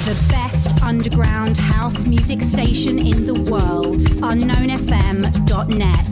The best underground house music station in the world. UnknownFM.net.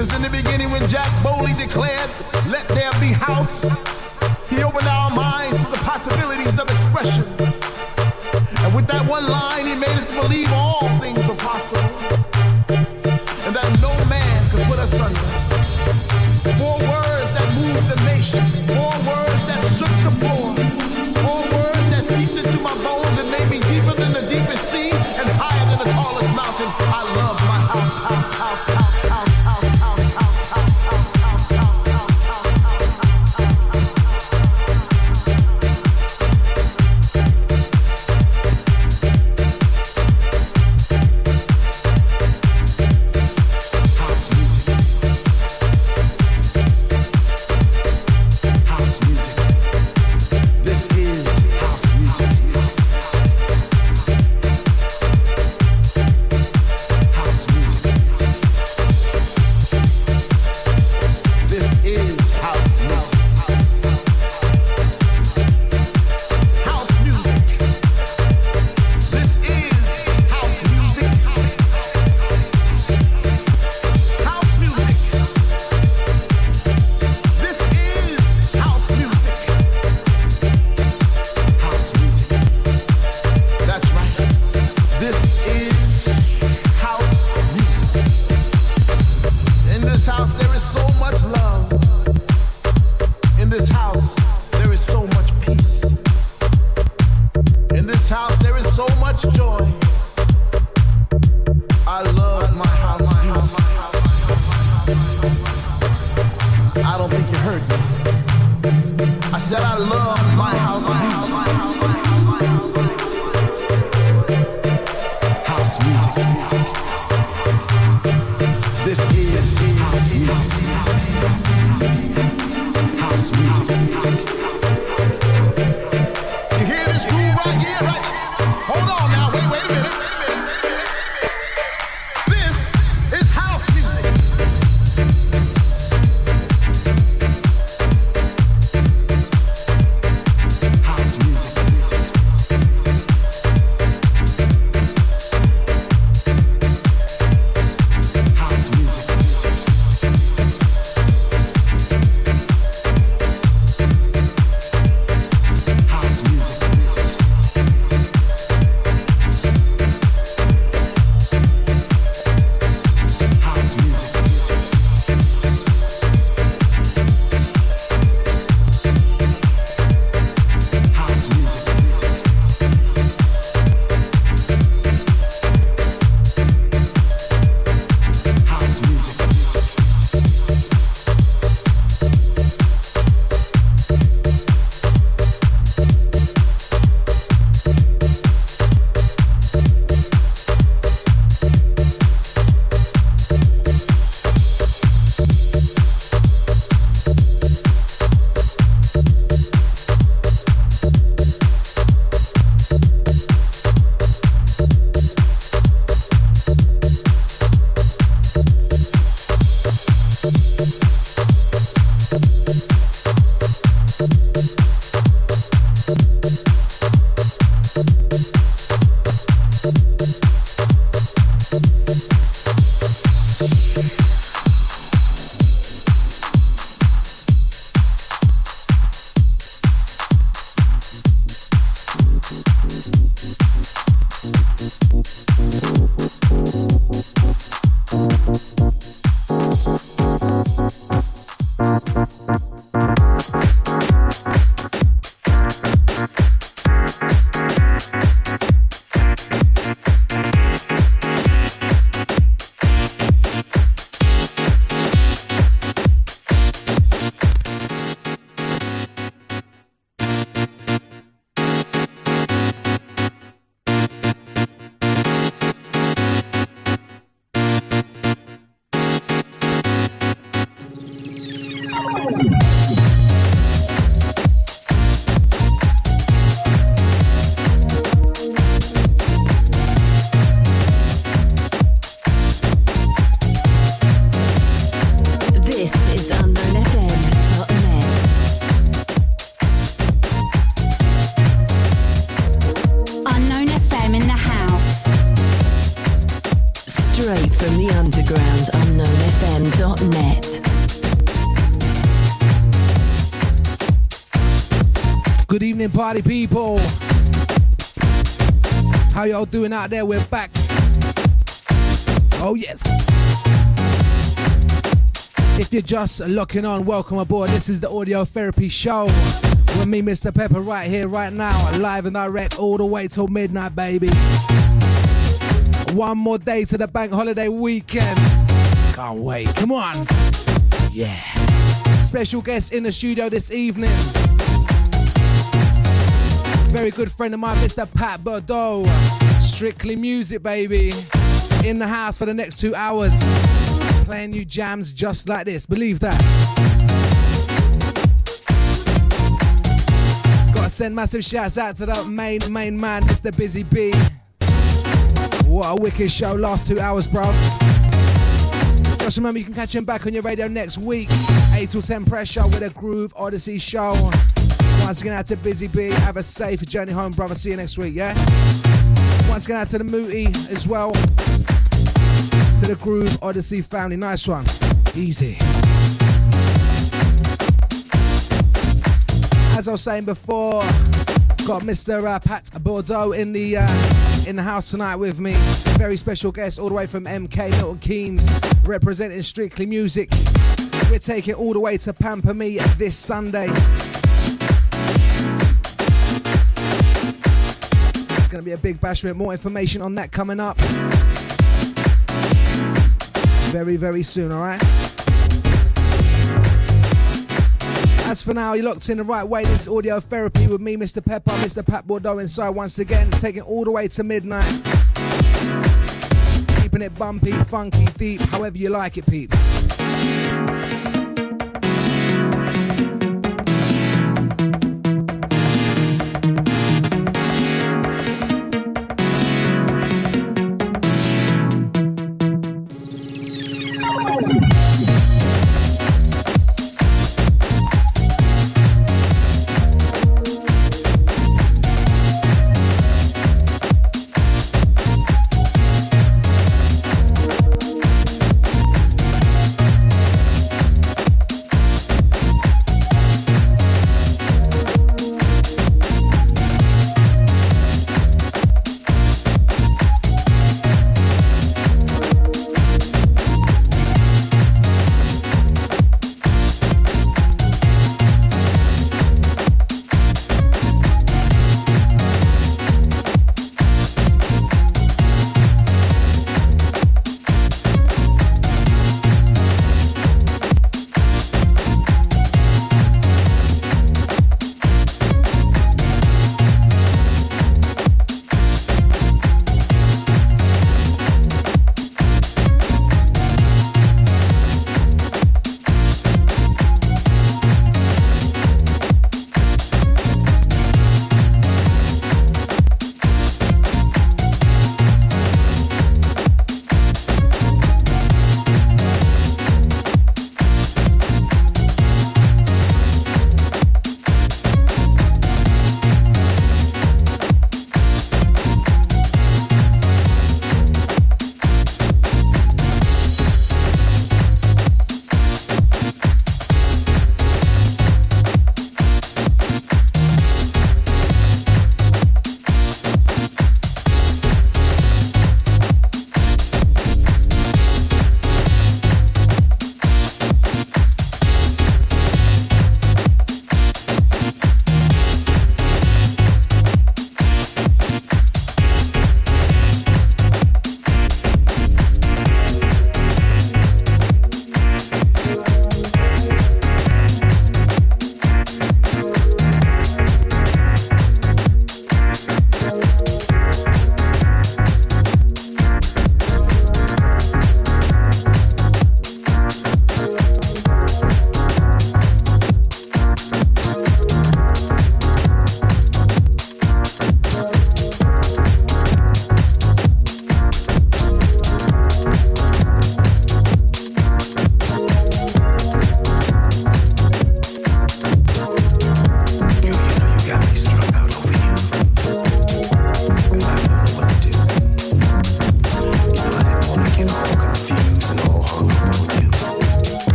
Because in the beginning when Jack boldly declared, let there be house, he opened our minds to the possibilities of expression. And with that one line, he made us believe all things are possible. And that no man could put us under. 4 words that moved the nation. 4 words that shook the floor. 4 words that seeped into my bones and made me deeper than the deepest sea and higher than the tallest mountain. I love my house, house, house, house, house, house, house, house, house, house, house, house, house. Straight from the underground, Unknown Good evening, party people. How y'all doing out there? We're back. Oh yes. If you're just locking on, welcome aboard. This is the Audio Therapy Show with me, Mr. Pepper, right here, right now, live and direct all the way till midnight, baby. One more day to the bank holiday weekend. Can't wait. Come on. Yeah. Special guest in the studio this evening. Very good friend of mine, Mr. Pat Bedeau. Strictly music, baby. In the house for the next 2 hours. Playing you jams just like this. Believe that. Gotta send massive shouts out to the main man, Mr. Busy B. What a wicked show. Last 2 hours, bro. Just remember, you can catch him back on your radio next week. 8 till 10 pressure with a Groove Odyssey show. Once again, out to Busy B. Have a safe journey home, brother. See you next week, yeah? Once again, out to the Mooty as well. To the Groove Odyssey family. Nice one. Easy. As I was saying before, got Mr. Pat Bedeau in the house tonight with me. Very special guest all the way from MK, Milton Keynes, representing Strictly Music. We're taking all the way to Pamper Me this Sunday. It's going to be a big bash with more information on that coming up very, very soon, alright? As for now, you're locked in the right way. This is Audio Therapy with me, Mr. Pepper, Mr. Pat Bedeau inside once again, taking all the way to midnight. Keeping it bumpy, funky, deep, however you like it, peeps.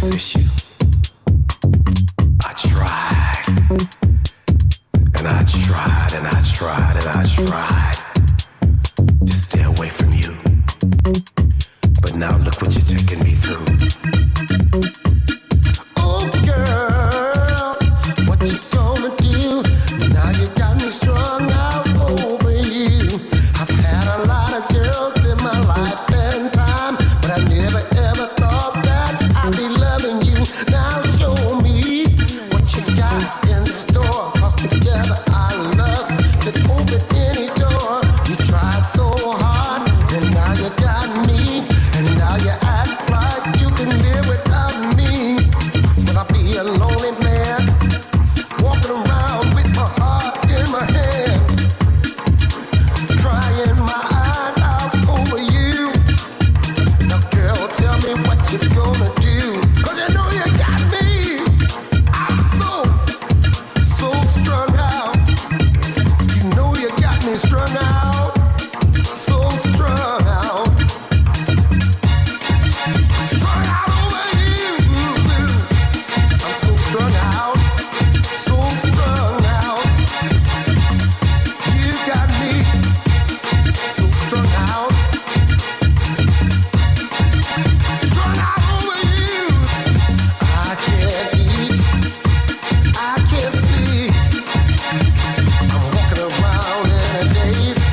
resist you. I tried, and I tried, and I tried, and I tried to stay away from you. But now look what you're taking me through. Oh girl, what you gonna do? Now you got me strung out over you. I've had a lot of girls in my life and time, but I never ever thought that I'd be loving you. Now show me what you got in store. Fuck together, I love to open any door. You tried so hard, and now you got me, and now you act like you can live without me. But I'll be a lonely man, walking around with my heart in my hand, crying my eyes out over you. Now girl, tell me what you gonna do, 'cause you know you got me. I'm so strung out. You know you got me strung out, so strung out. Strung out over you. I'm so strung out, so strung out. You got me so strung out. Strung out over you. I can't eat, I can't sleep. I'm walking around in a daze,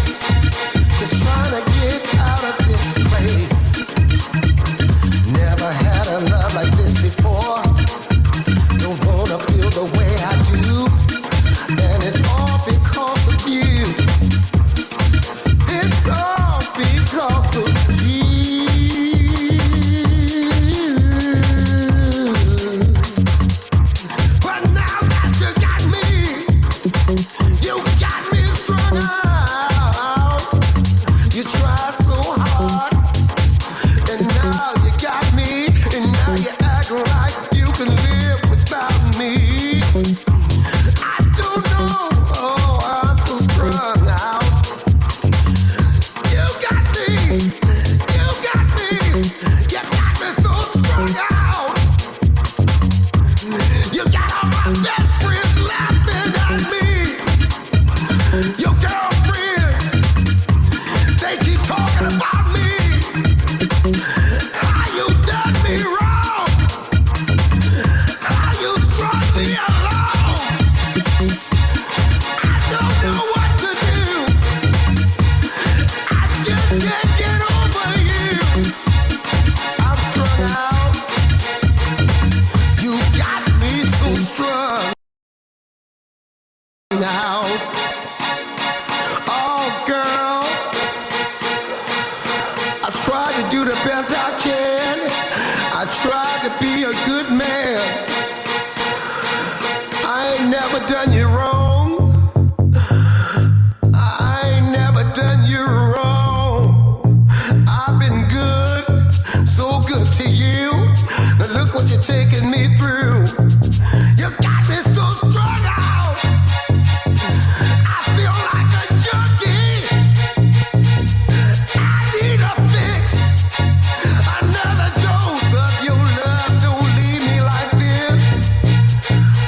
just trying to get out of this place. Never had a love like this before. Don't wanna feel the way I do, and it's all because of you. It's all because of you. But now that you got me strung out. You tried so hard, and now you got me, and now you act like you can live without me. I don't know, oh, I'm so strung out. You got me so strung out. You got all my best friends laughing at me. Your girlfriends, they keep talking about me. How you done me wrong. How you struck me alone. I don't know what to do. I just can't get over you. I'm strung out. You got me so strung out. Oh girl, I tried to do the best I can. I tried to be a good man. I ain't never done you wrong. I ain't never done you wrong. I've been good, so good to you. Now look what you're taking me through. You got me so strung out. I feel like a junkie. I need a fix. Another dose of your love. Don't leave me like this.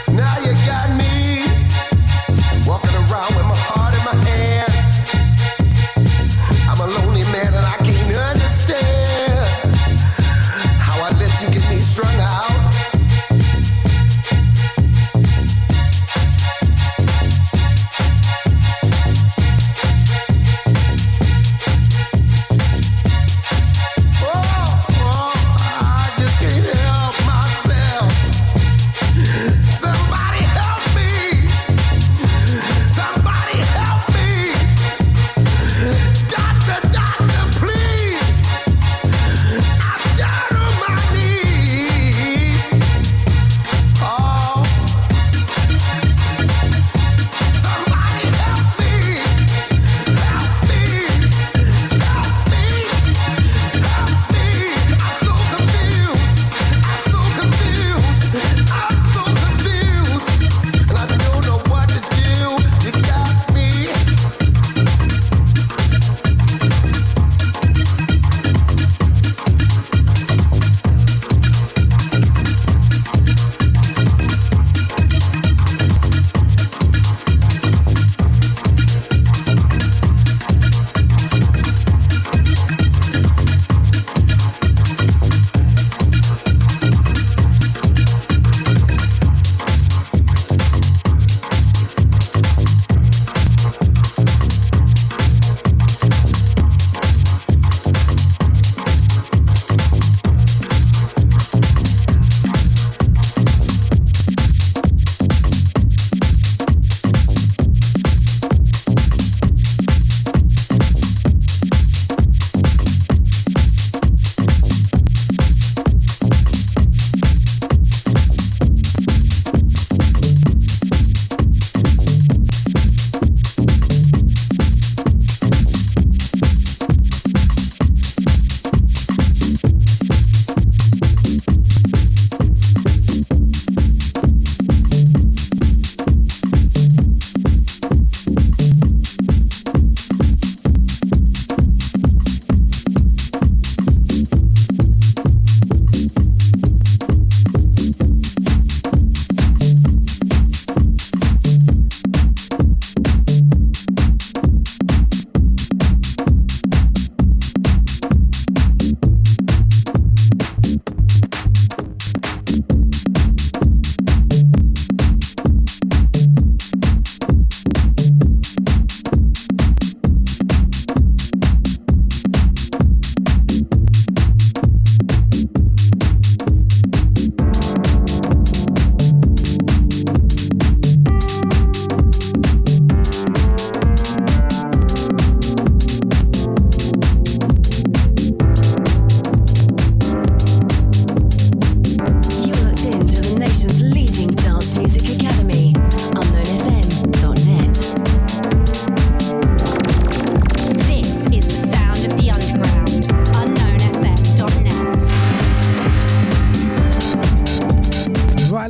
Now you got me walking around with my heart in my hand. I'm a lonely man and I can't understand how I let you get me strung out. I just can't help myself. Somebody help me. Somebody help me. Doctor, please. I'm down on my knees.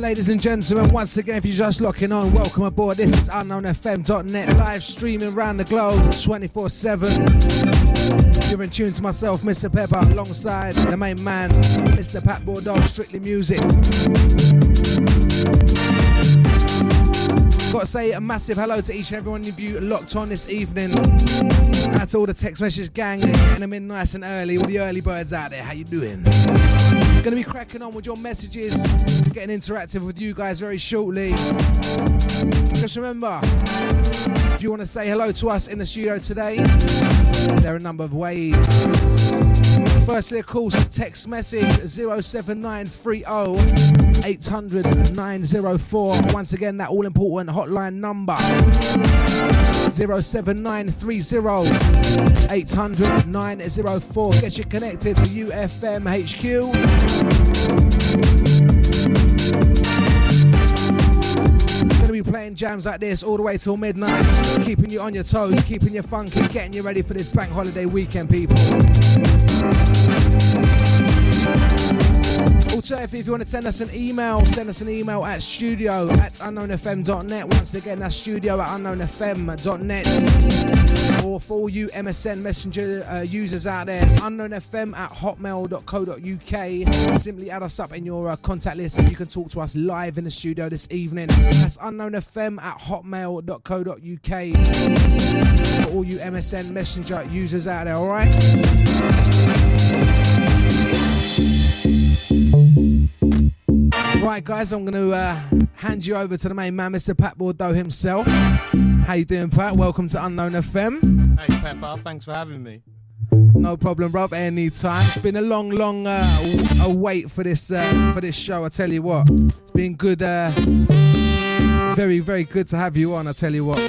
ladies and gentlemen, once again, if you're just locking on, welcome aboard. This is unknownfm.net, live streaming around the globe 24/7. You're in tune to myself, Mr. Pepper, alongside the main man, Mr. Pat Bedeau, Strictly Music. Got to say a massive hello to each and every one of you locked on this evening. Out to all the text message gang, getting them in nice and early. All the early birds out there, how you doing? Going to be cracking on with your messages, getting interactive with you guys very shortly. Just remember, if you want to say hello to us in the studio today, there are a number of ways. Firstly, of course, text message 07930 800 904. Once again, that all important hotline number 07930 800 904. Gets you connected to UFM HQ. Gonna be playing jams like this all the way till midnight, keeping you on your toes, keeping you funky, getting you ready for this bank holiday weekend, people. Alternatively, if you want to send us an email at studio@unknownfm.net. Once again, that's studio@unknownfm.net. Or for all you MSN Messenger users out there, unknownfm@hotmail.co.uk. Simply add us up in your contact list and you can talk to us live in the studio this evening. That's unknownfm@hotmail.co.uk. For all you MSN Messenger users out there, alright? Right, guys, I'm going to hand you over to the main man, Mr. Pat Bedeau himself. How you doing, Pat? Welcome to Unknown FM. Hey, Pepper, thanks for having me. No problem, bro. Anytime. It's been a long wait for this show. I tell you what, it's been good. Very, very good to have you on. I tell you what.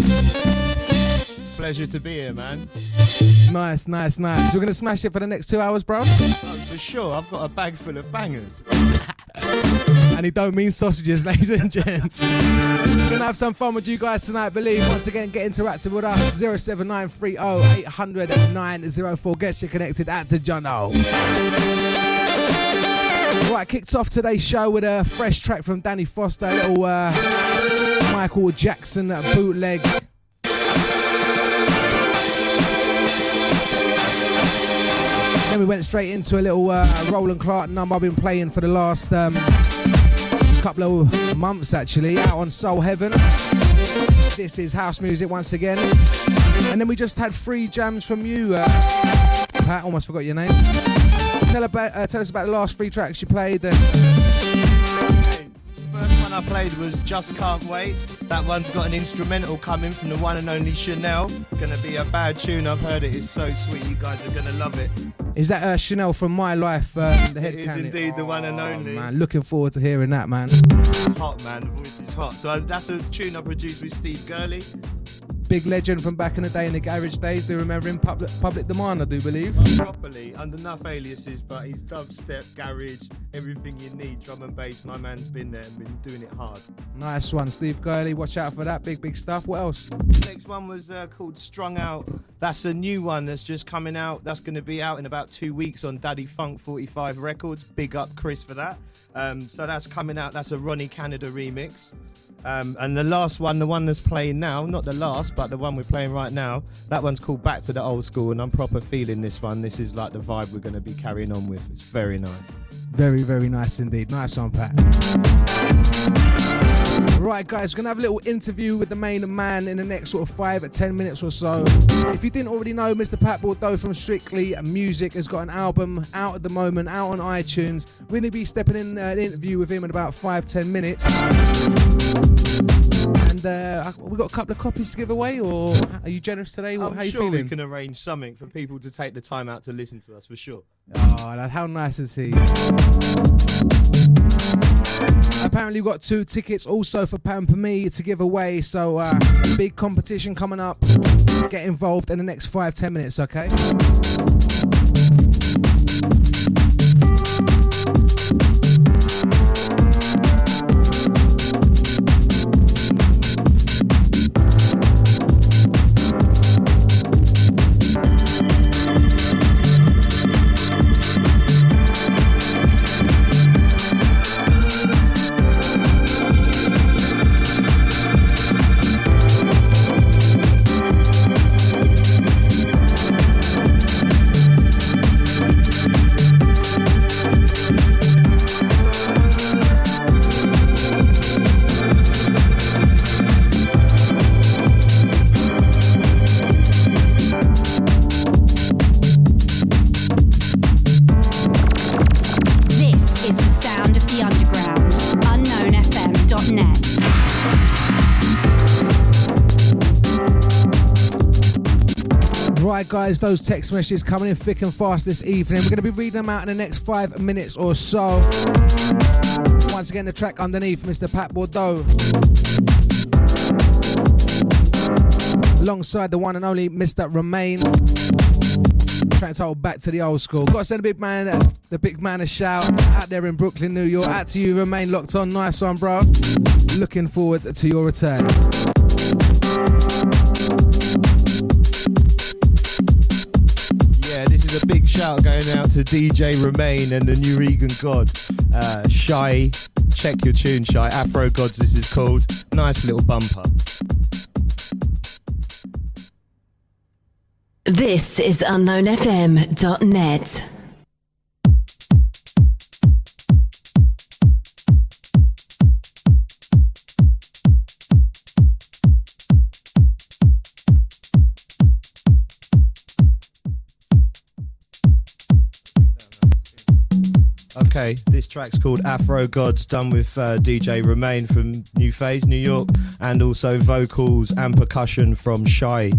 Pleasure to be here, man. Nice. We're gonna smash it for the next 2 hours, bro. Oh, for sure. I've got a bag full of bangers. And he don't mean sausages, ladies and gents. We're gonna have some fun with you guys tonight, believe. Once again, get interactive with us. 07930 800 904. Gets you connected at to Jono. Right, kicked off today's show with a fresh track from Danny Foster, a little Michael Jackson bootleg. Then we went straight into a little Roland Clark number I've been playing for the last couple of months, actually, out on Soul Heaven. This is house music once again. And then we just had 3 jams from you, Pat, almost forgot your name. Tell us about the last 3 tracks you played. The first one I played was Just Can't Wait. That one's got an instrumental coming from the one and only Chanel. Gonna be a bad tune, I've heard it. It's so sweet, you guys are gonna love it. Is that Chanel from My Life? The head it is cannon? indeed the one and only. Man, looking forward to hearing that, man. It's hot, man. The voice is hot. So that's a tune I produced with Steve Gurley. Big legend from back in the day in the garage days. Do you remember him? Public Demand, I do believe. Properly, under enough aliases, but he's dubstep, garage, everything you need, drum and bass. My man's been there and been doing it hard. Nice one, Steve Gurley. Watch out for that. Big stuff. What else? Next one was called Strung Out. That's a new one that's just coming out. That's going to be out in about 2 weeks on Daddy Funk 45 Records. Big up Chris for that. So that's coming out. That's a Ronnie Canada remix. And the last one, the one that's playing now, not the last, but the one we're playing right now, that one's called Back to the Old School, and I'm proper feeling this one. This is like the vibe we're going to be carrying on with. It's very nice. Very, very nice indeed. Nice one, Pat. Right, guys, we're going to have a little interview with the main man in the next sort of 5 or 10 minutes or so. If you didn't already know, Mr. Pat Bedeau from Strictly Music has got an album out at the moment, out on iTunes. We're going to be stepping in an interview with him in about 5-10 minutes. And we've got a couple of copies to give away, or are you generous today? How are you feeling? We can arrange something for people to take the time out to listen to us, for sure. Oh, how nice is he? Apparently we've got 2 tickets also for Pamper Me to give away, so big competition coming up. Get involved in the next 5-10 minutes, okay? Alright guys, those text messages coming in thick and fast this evening. We're going to be reading them out in the next 5 minutes or so. Once again, the track underneath, Mr. Pat Bedeau. Alongside the one and only Mr. Remain. Track titled Back to the Old School. Got to send the big man a shout out there in Brooklyn, New York. Out to you, Remain locked on. Nice one, bro. Looking forward to your return. Yeah, this is a big shout going out to DJ Remain and the New Regan God. Shy, check your tune, Shy. Afro Gods, this is called. Nice little bumper. This is unknownfm.net. Okay, this track's called Afro Gods, done with DJ Remain from New Phase, New York, and also vocals and percussion from Shy.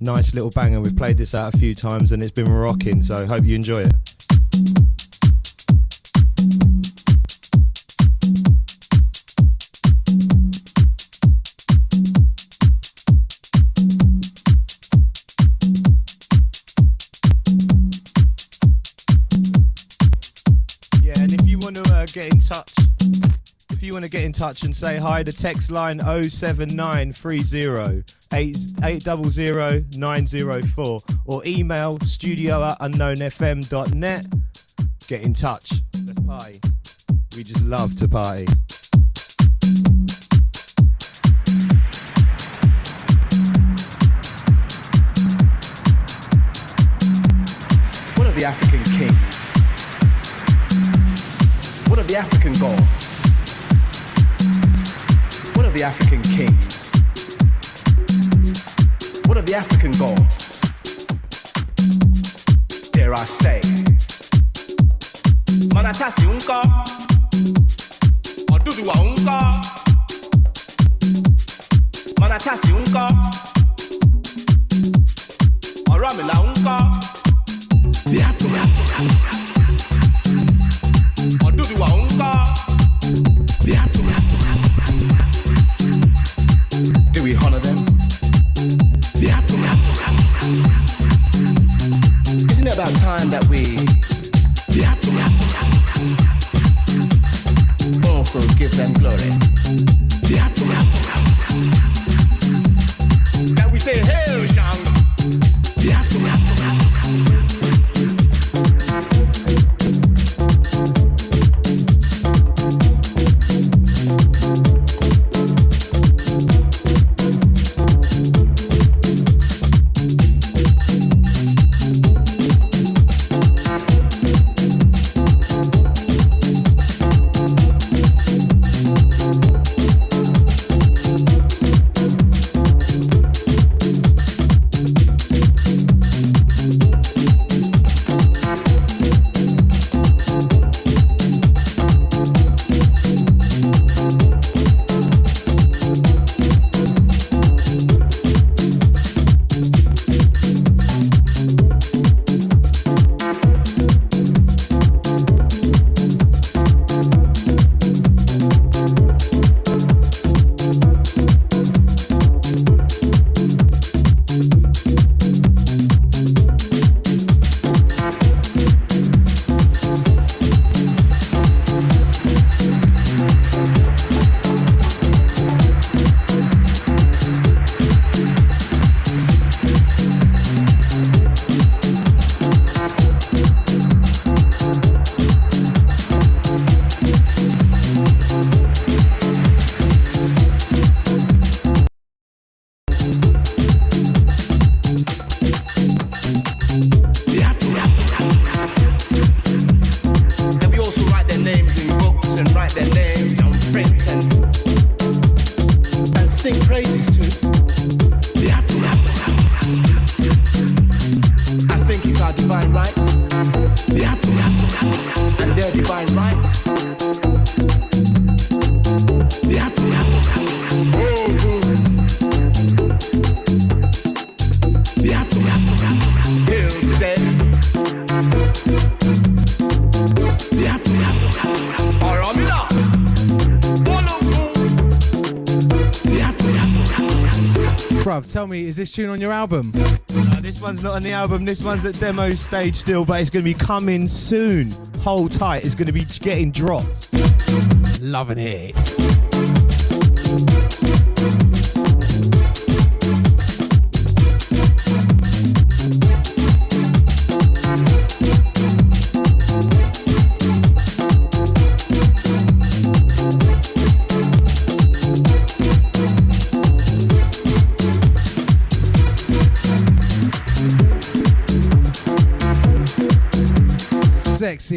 Nice little banger. We've played this out a few times and it's been rocking, so hope you enjoy it. Get in touch and say hi, the text line 07930 800 904 or email studio@unknownfm.net. Get in touch. Let's party. We just love to party. What are the African kings? What are the African gods? What are the African kings? What are the African gods? Dare I say? Manatasi unka, Oduduwa unka, Manatasi unka, Oramila unka, the African, Oduduwa unka, the African. Do we honor them? The African. Isn't it about time that we, the African, also give them glory? The African. That we say, hail, Shang. The African. bruv, tell me, is this tune on your album? This one's not on the album. This one's at demo stage still, but it's going to be coming soon. Hold tight. It's going to be getting dropped. Loving it.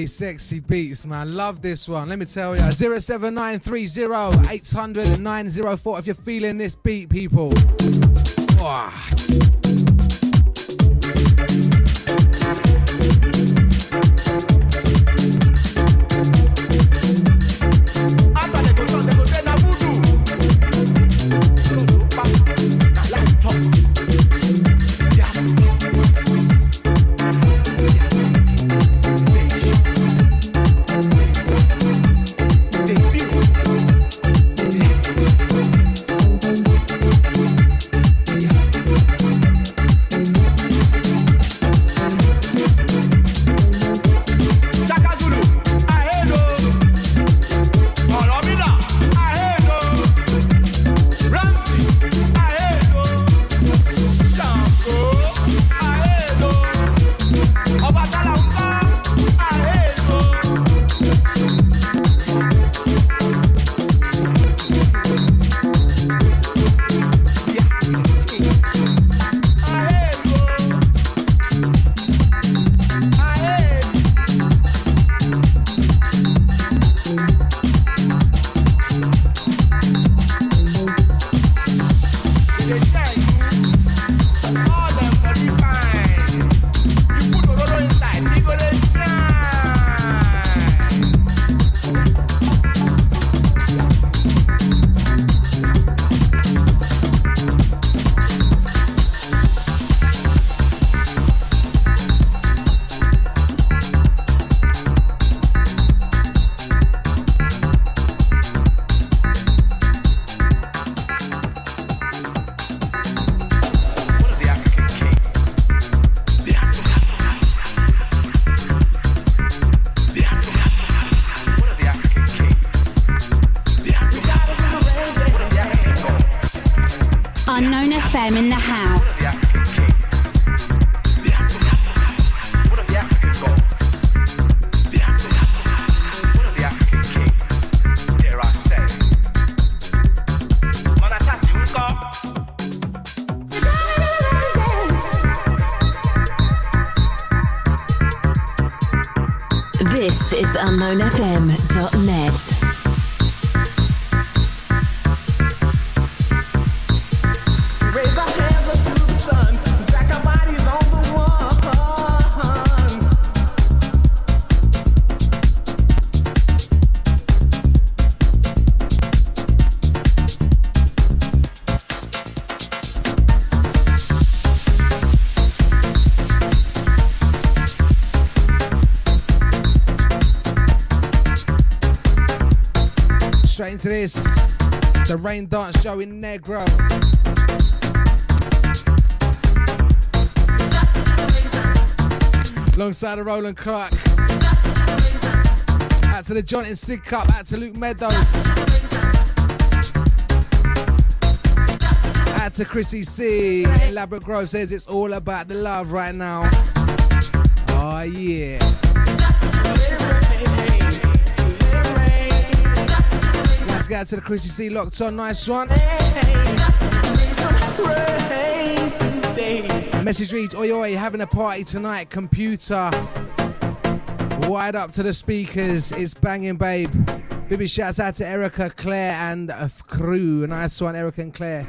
Sexy beats, man. Love this one. Let me tell you. 07930 800 904 if you're feeling this beat, people. Wow. FM in the house. This is unknownfm.net. Straight into this, the Rain Dance Show in Negro. Alongside the Roland Clark. Out to the John and Sig Cup, out to Luke Meadows. Out to Chrissy C. Elaborate Grove says it's all about the love right now. Oh yeah. Let's get out to the Chrissy C locked on, nice one. Message reads, oi oi, having a party tonight, computer. Wide up to the speakers, it's banging babe. Big shouts out to Erica, Claire and crew. Nice one, Erica and Claire.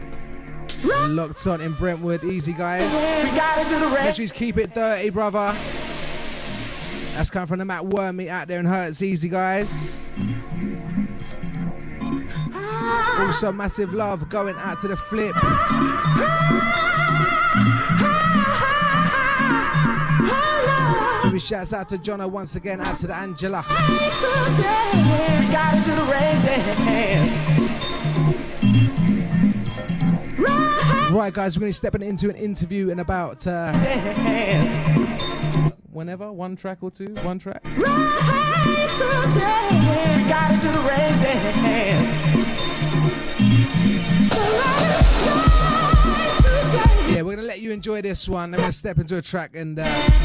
Locked on in Brentwood, easy guys. Message reads, keep it dirty brother. That's coming from the Matt Wormy out there in Hertz, easy guys. Also massive love going out to the Flip. Big shouts out to Jono once again, out to the Angela. We gotta do the rain dance. Right, guys, we're going to be stepping into an interview in about whenever, one track or two, one track. Right today, we gotta do the rain dance. So yeah, we're going to let you enjoy this one. Then we're going to step into a track and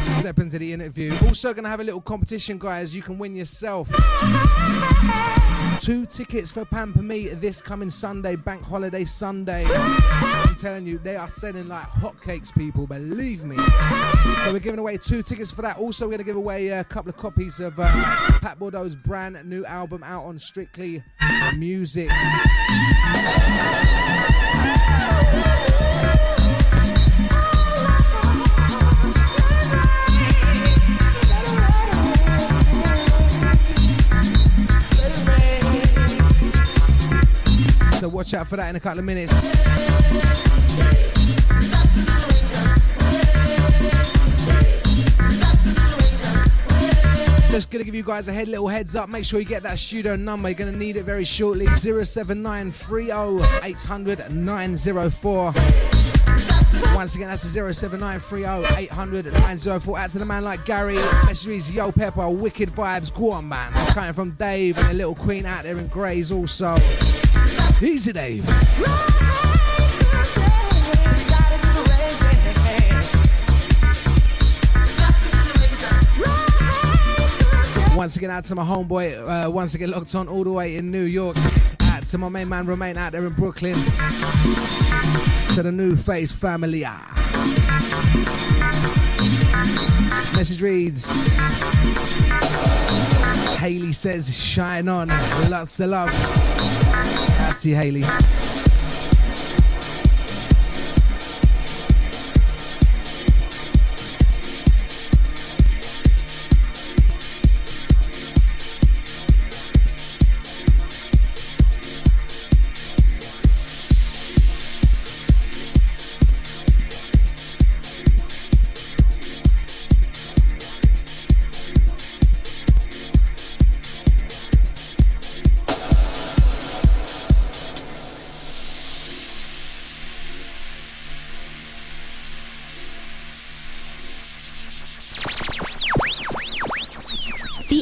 step into the interview. Also going to have a little competition, guys. You can win yourself 2 tickets for Pamper Me this coming Sunday, Bank Holiday Sunday. I'm telling you, they are selling like hotcakes, people, believe me. So we're giving away 2 tickets for that. Also, we're going to give away a couple of copies of Pat Bedeau's brand new album out on Strictly Music. So watch out for that in a couple of minutes. Just gonna give you guys a little heads up. Make sure you get that studio number. You're gonna need it very shortly. 07930 800 904. Once again, that's 07930 800 904. Out to the man like Gary. Messages, Yo Pepper, Wicked Vibes, go on, man. Coming from Dave and the little queen out there in Grays also. Easy, Dave. Once again, out to my homeboy, once again locked on all the way in New York. Out to my main man Romain out there in Brooklyn. To the New Face family. Message reads, Haley says, shine on, lots of love. That's you, Haley.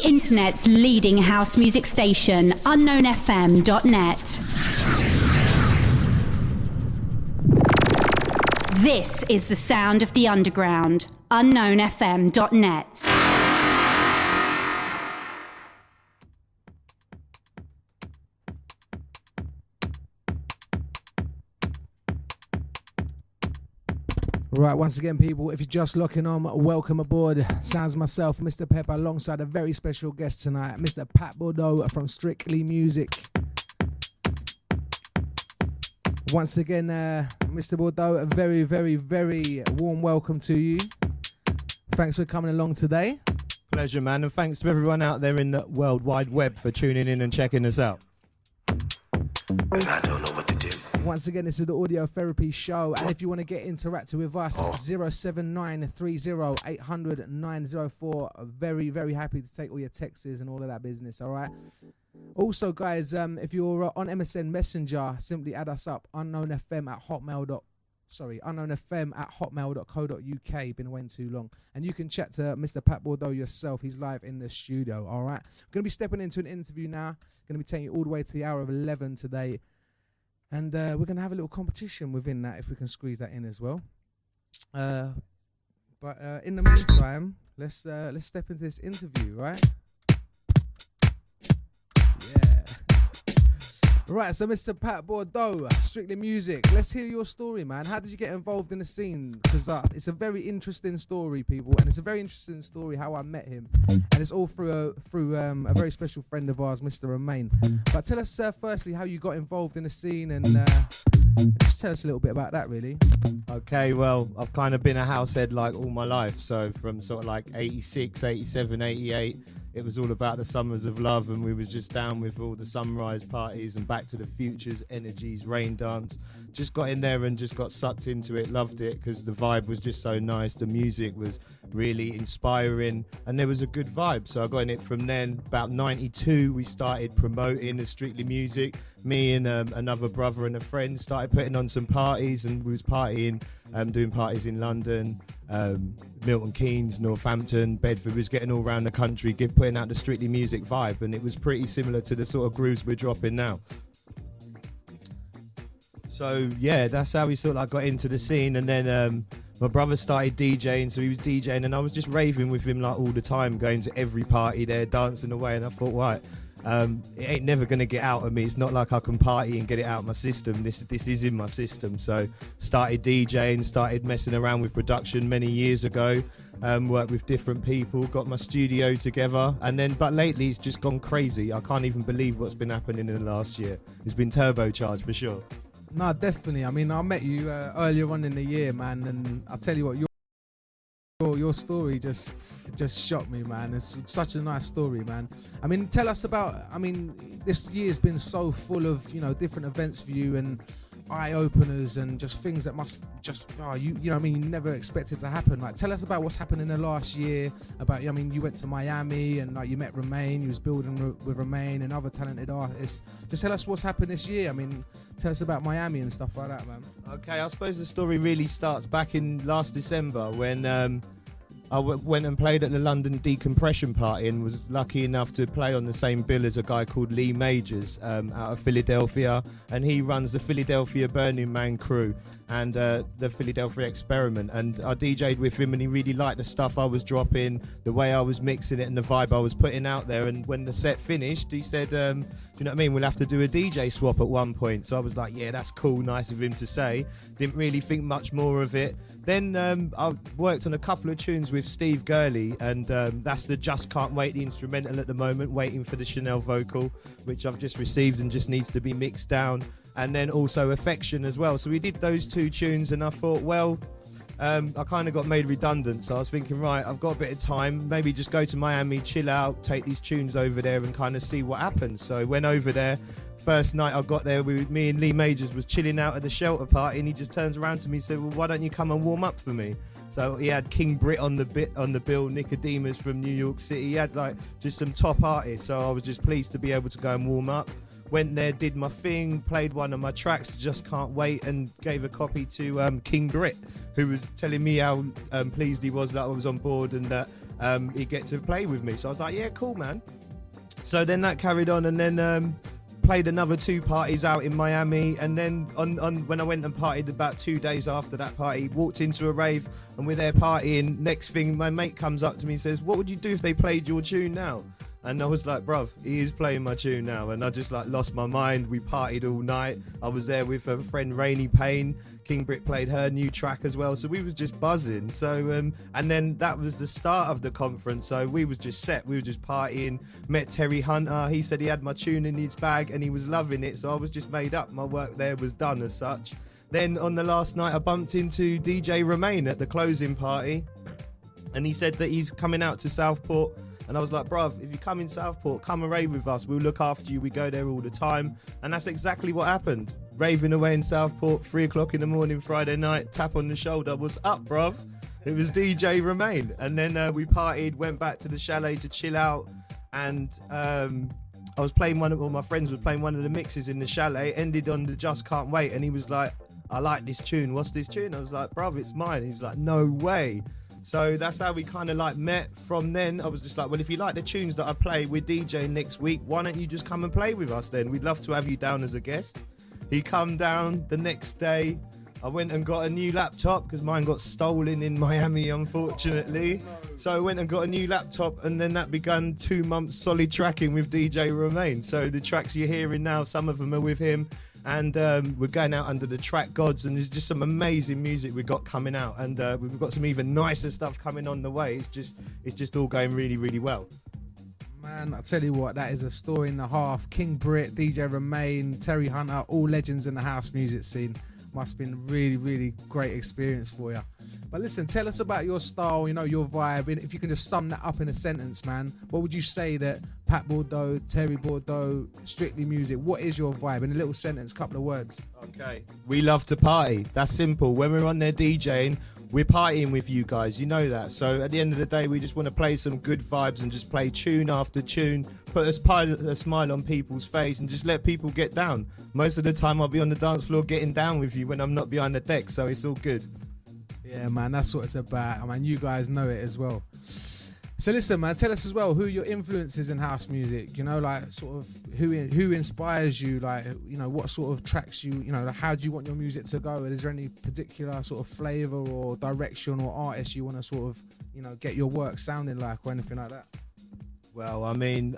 Internet's leading house music station, unknownfm.net. This is the sound of the underground, unknownfm.net. Right, once again, people, if you're just locking on, welcome aboard. Sounds myself, Mr. Pepper, alongside a very special guest tonight, Mr. Pat Bedeau from Strictly Music. Once again, Mr. Bedeau, a very, very, very warm welcome to you. Thanks for coming along today. Pleasure, man, and thanks to everyone out there in the World Wide Web for tuning in and checking us out. and I don't know what to do. Once again, this is the Audio Therapy Show, and if you want to get interactive with us, 07930 800 904. Very, very happy to take all your texts and all of that business, all right? Also, guys, if you're on MSN Messenger, simply add us up, unknownfm at hotmail.co.uk. Been away too long. And you can chat to Mr. Pat Bedeau yourself. He's live in the studio, all right? We're going to be stepping into an interview now. Going to be taking you all the way to the hour of 11 today. And we're going to have a little competition within that, if we can squeeze that in as well. But in the meantime, let's step into this interview, right? Yeah. Right, so Mr. Pat Bedeau, Strictly Music. Let's hear your story, man. How did you get involved in the scene? Because it's a very interesting story, people, and it's a very interesting story how I met him, and it's all through a very special friend of ours, Mr. Romain. But tell us firstly how you got involved in the scene, and just tell us a little bit about that, really. Okay, well, I've kind of been a house head like all my life, so from sort of like 86, 87, 88. it was all about the summers of love, and we was just down with all the sunrise parties and Back to the Futures, Energies, Rain Dance. Just got in there and just got sucked into it, loved it, because the vibe was just so nice. The music was really inspiring, and there was a good vibe. So I got in it from then. About 92, we started promoting the Strictly Music. Me and another brother and a friend started putting on some parties, and we was partying, doing parties in London, Milton Keynes, Northampton, Bedford. We was getting all around the country, putting out the Strictly Music vibe, and it was pretty similar to the sort of grooves we're dropping now. So yeah, that's how we sort of like got into the scene. And then my brother started DJing, so he was DJing, and I was just raving with him like all the time, going to every party there, dancing away. And I thought, right, it ain't never gonna get out of me. It's not like I can party and get it out of my system. This is in my system. So started DJing, started messing around with production many years ago. Worked with different people, got my studio together, and then but lately it's just gone crazy. I can't even believe what's been happening in the last year. It's been turbocharged for sure. No, definitely. I mean, I met you earlier on in the year, man, and I'll tell you what, your story just shocked me, man. It's such a nice story, man. I mean, tell us about, I mean, this year's been so full of, you know, different events for you and eye-openers and just things that must just, you know what I mean, you never expected to happen. Like, tell us about what's happened in the last year, about, I mean, you went to Miami and like you met Romain, you was building with Romain and other talented artists. Just tell us what's happened this year. I mean, tell us about Miami and stuff like that, man. Okay, I suppose the story really starts back in last December when I went and played at the London Decompression Party and was lucky enough to play on the same bill as a guy called Lee Majors out of Philadelphia, and he runs the Philadelphia Burning Man crew and the Philadelphia Experiment, and I DJ'd with him, and he really liked the stuff I was dropping, the way I was mixing it and the vibe I was putting out there. And when the set finished, he said, do you know what I mean, we'll have to do a DJ swap at one point. So I was like, yeah, that's cool, nice of him to say. Didn't really think much more of it. Then I worked on a couple of tunes with Steve Gurley, and that's the Just Can't Wait, the instrumental at the moment, waiting for the Chanel vocal, which I've just received and just needs to be mixed down. And then also Affection as well. So we did those two tunes, and I thought, well, I kind of got made redundant. So I was thinking, right, I've got a bit of time, maybe just go to Miami, chill out, take these tunes over there and kind of see what happens. So I went over there. First night I got there, me and Lee Majors was chilling out at the shelter party, and he just turns around to me and said, well, why don't you come and warm up for me? So he had King Brit on the bill, Nicodemus from New York City. He had like just some top artists. So I was just pleased to be able to go and warm up. Went there, did my thing, played one of my tracks, Just Can't Wait, and gave a copy to King Brit, who was telling me how pleased he was that I was on board and that he'd get to play with me. So I was like, yeah, cool, man. So then that carried on, and then played another two parties out in Miami, and then when I went and partied about 2 days after that party, walked into a rave, and we're there partying. Next thing, my mate comes up to me and says, what would you do if they played your tune now? And I was like, bruv, he is playing my tune now. And I just like lost my mind. We partied all night. I was there with a friend, Rainy Payne. King Brit played her new track as well. So we was just buzzing. So, and then that was the start of the conference. So we was just set. We were just partying. Met Terry Hunter. He said he had my tune in his bag and he was loving it. So I was just made up. My work there was done as such. Then on the last night, I bumped into DJ Romain at the closing party. And he said that he's coming out to Southport. And I was like, bruv, if you come in Southport, come and rave with us. We'll look after you. We go there all the time. And that's exactly what happened. Raving away in Southport, 3 o'clock in the morning, Friday night, tap on the shoulder. What's up, bruv? It was DJ Romain. And then we partied, went back to the chalet to chill out. And I was playing my friends were playing one of the mixes in the chalet. Ended on the Just Can't Wait. And he was like, I like this tune. What's this tune? I was like, bruv, it's mine. He was like, no way. So that's how we kind of like met. From then, I was just like, well, if you like the tunes that I play, we're DJing next week. Why don't you just come and play with us then? We'd love to have you down as a guest. He come down the next day. I went and got a new laptop because mine got stolen in Miami, unfortunately. So I went and got a new laptop, and then that began 2 months solid tracking with DJ Romain. So the tracks you're hearing now, some of them are with him. And we're going out under the track gods, and there's just some amazing music we've got coming out, and we've got some even nicer stuff coming on the way. It's just all going really, really well. Man, I tell you what, that is a story and a half. King Brit, DJ Romain, Terry Hunter, all legends in the house music scene. Must have been really, really great experience for you. But listen, tell us about your style, you know, your vibe. And if you can just sum that up in a sentence, man, what would you say that Pat Bedeau, Terry Bedeau, Strictly Music, what is your vibe? In a little sentence, couple of words. Okay. We love to party. That's simple. When we're on there DJing, we're partying with you guys. You know that. So at the end of the day, we just want to play some good vibes and just play tune after tune, put a smile on people's face and just let people get down. Most of the time, I'll be on the dance floor getting down with you when I'm not behind the deck. So it's all good. Yeah, man, that's what it's about. I mean, you guys know it as well. So listen, man, tell us as well who your influences in house music, you know, like sort of who inspires you, like, you know, what sort of tracks you know, like how do you want your music to go? Is there any particular sort of flavour or direction or artist you want to sort of, you know, get your work sounding like or anything like that? Well, I mean,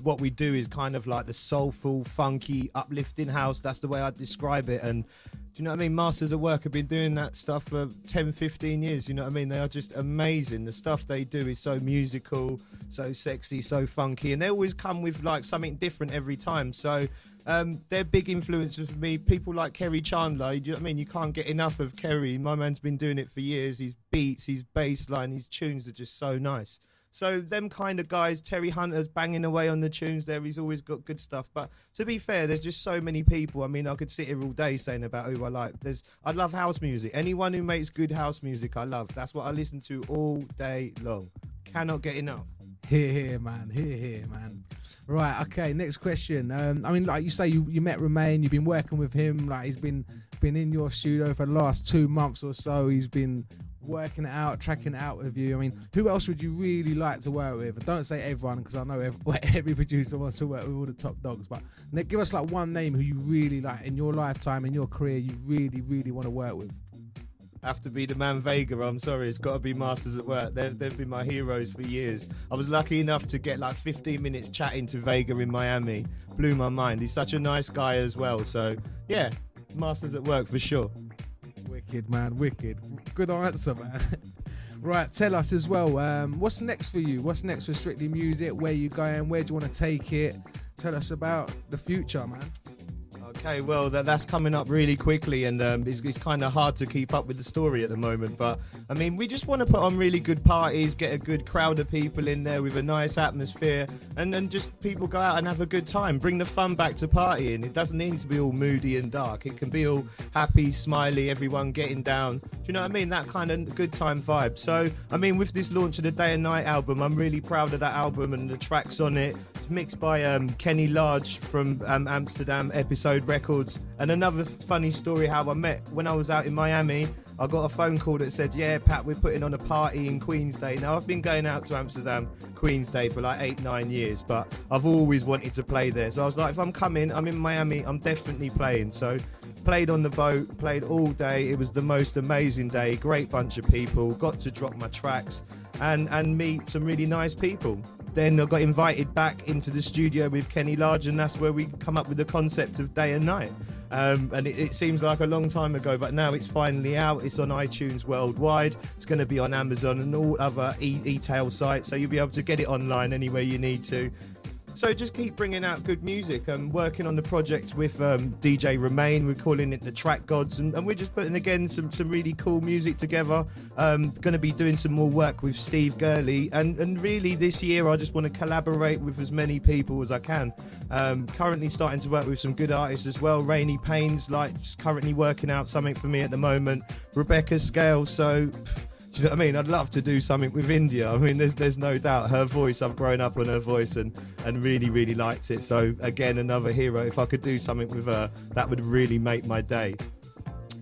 what we do is kind of like the soulful, funky, uplifting house. That's the way I'd describe it. And do you know what I mean? Masters at Work have been doing that stuff for 10, 15 years. You know what I mean? They are just amazing. The stuff they do is so musical, so sexy, so funky. And they always come with like something different every time. So they're big influences for me. People like Kerry Chandler. Do you know what I mean? You can't get enough of Kerry. My man's been doing it for years. His beats, his bass line, his tunes are just so nice. So them kind of guys, Terry Hunter's banging away on the tunes there. He's always got good stuff. But to be fair, there's just so many people. I mean, I could sit here all day saying about who I like. I love house music. Anyone who makes good house music, I love. That's what I listen to all day long. Cannot get enough. Here, man. Here, man. Right, okay, next question. I mean, like you say, you met Romain, you've been working with him. Like, he's been in your studio for the last 2 months or so. He's been working it out, tracking it out with you. I mean, who else would you really like to work with? Don't say everyone, because I know every producer wants to work with all the top dogs, but give us like one name who you really like in your lifetime, in your career, you really, really want to work with. Have to be the man Vega. I'm sorry, it's got to be Masters at Work. They've been my heroes for years. I was lucky enough to get like 15 minutes chatting to Vega in Miami. Blew my mind. He's such a nice guy as well. So yeah, Masters at Work for sure. Wicked, man, wicked. Good answer, man. Right, tell us as well, what's next for you? What's next for Strictly Music? Where you going? Where do you want to take it? Tell us about the future, man. Okay, well, that's coming up really quickly, and it's kind of hard to keep up with the story at the moment. But, I mean, we just want to put on really good parties, get a good crowd of people in there with a nice atmosphere, and then just people go out and have a good time. Bring the fun back to partying. It doesn't need to be all moody and dark. It can be all happy, smiley, everyone getting down. Do you know what I mean? That kind of good time vibe. So, I mean, with this launch of the Day and Night album, I'm really proud of that album and the tracks on it. It's mixed by Kenny Large from Amsterdam Episode Records. And another funny story how I met when I was out in Miami, I got a phone call that said, yeah, Pat, we're putting on a party in Queen's Day. Now, I've been going out to Amsterdam Queen's Day for like 8-9 years, but I've always wanted to play there. So I was like, if I'm coming, I'm in Miami, I'm definitely playing. So played on the boat, played all day. It was the most amazing day, great bunch of people, got to drop my tracks and meet some really nice people. Then I got invited back into the studio with Kenny Large, and that's where we come up with the concept of Day and Night. And it seems like a long time ago, but now it's finally out. It's on iTunes worldwide. It's going to be on Amazon and all other e-tail sites, so you'll be able to get it online anywhere you need to. So just keep bringing out good music. I'm working on the project with DJ Romain. We're calling it the Track Gods, and we're just putting again some really cool music together. Going to be doing some more work with Steve Gurley, and really this year I just want to collaborate with as many people as I can. Currently starting to work with some good artists as well. Rainy Payne's like just currently working out something for me at the moment. Rebecca Scale. So do you know what I mean? I'd love to do something with India. I mean, there's no doubt. Her voice, I've grown up on her voice and really, really liked it. So again, another hero. If I could do something with her, that would really make my day.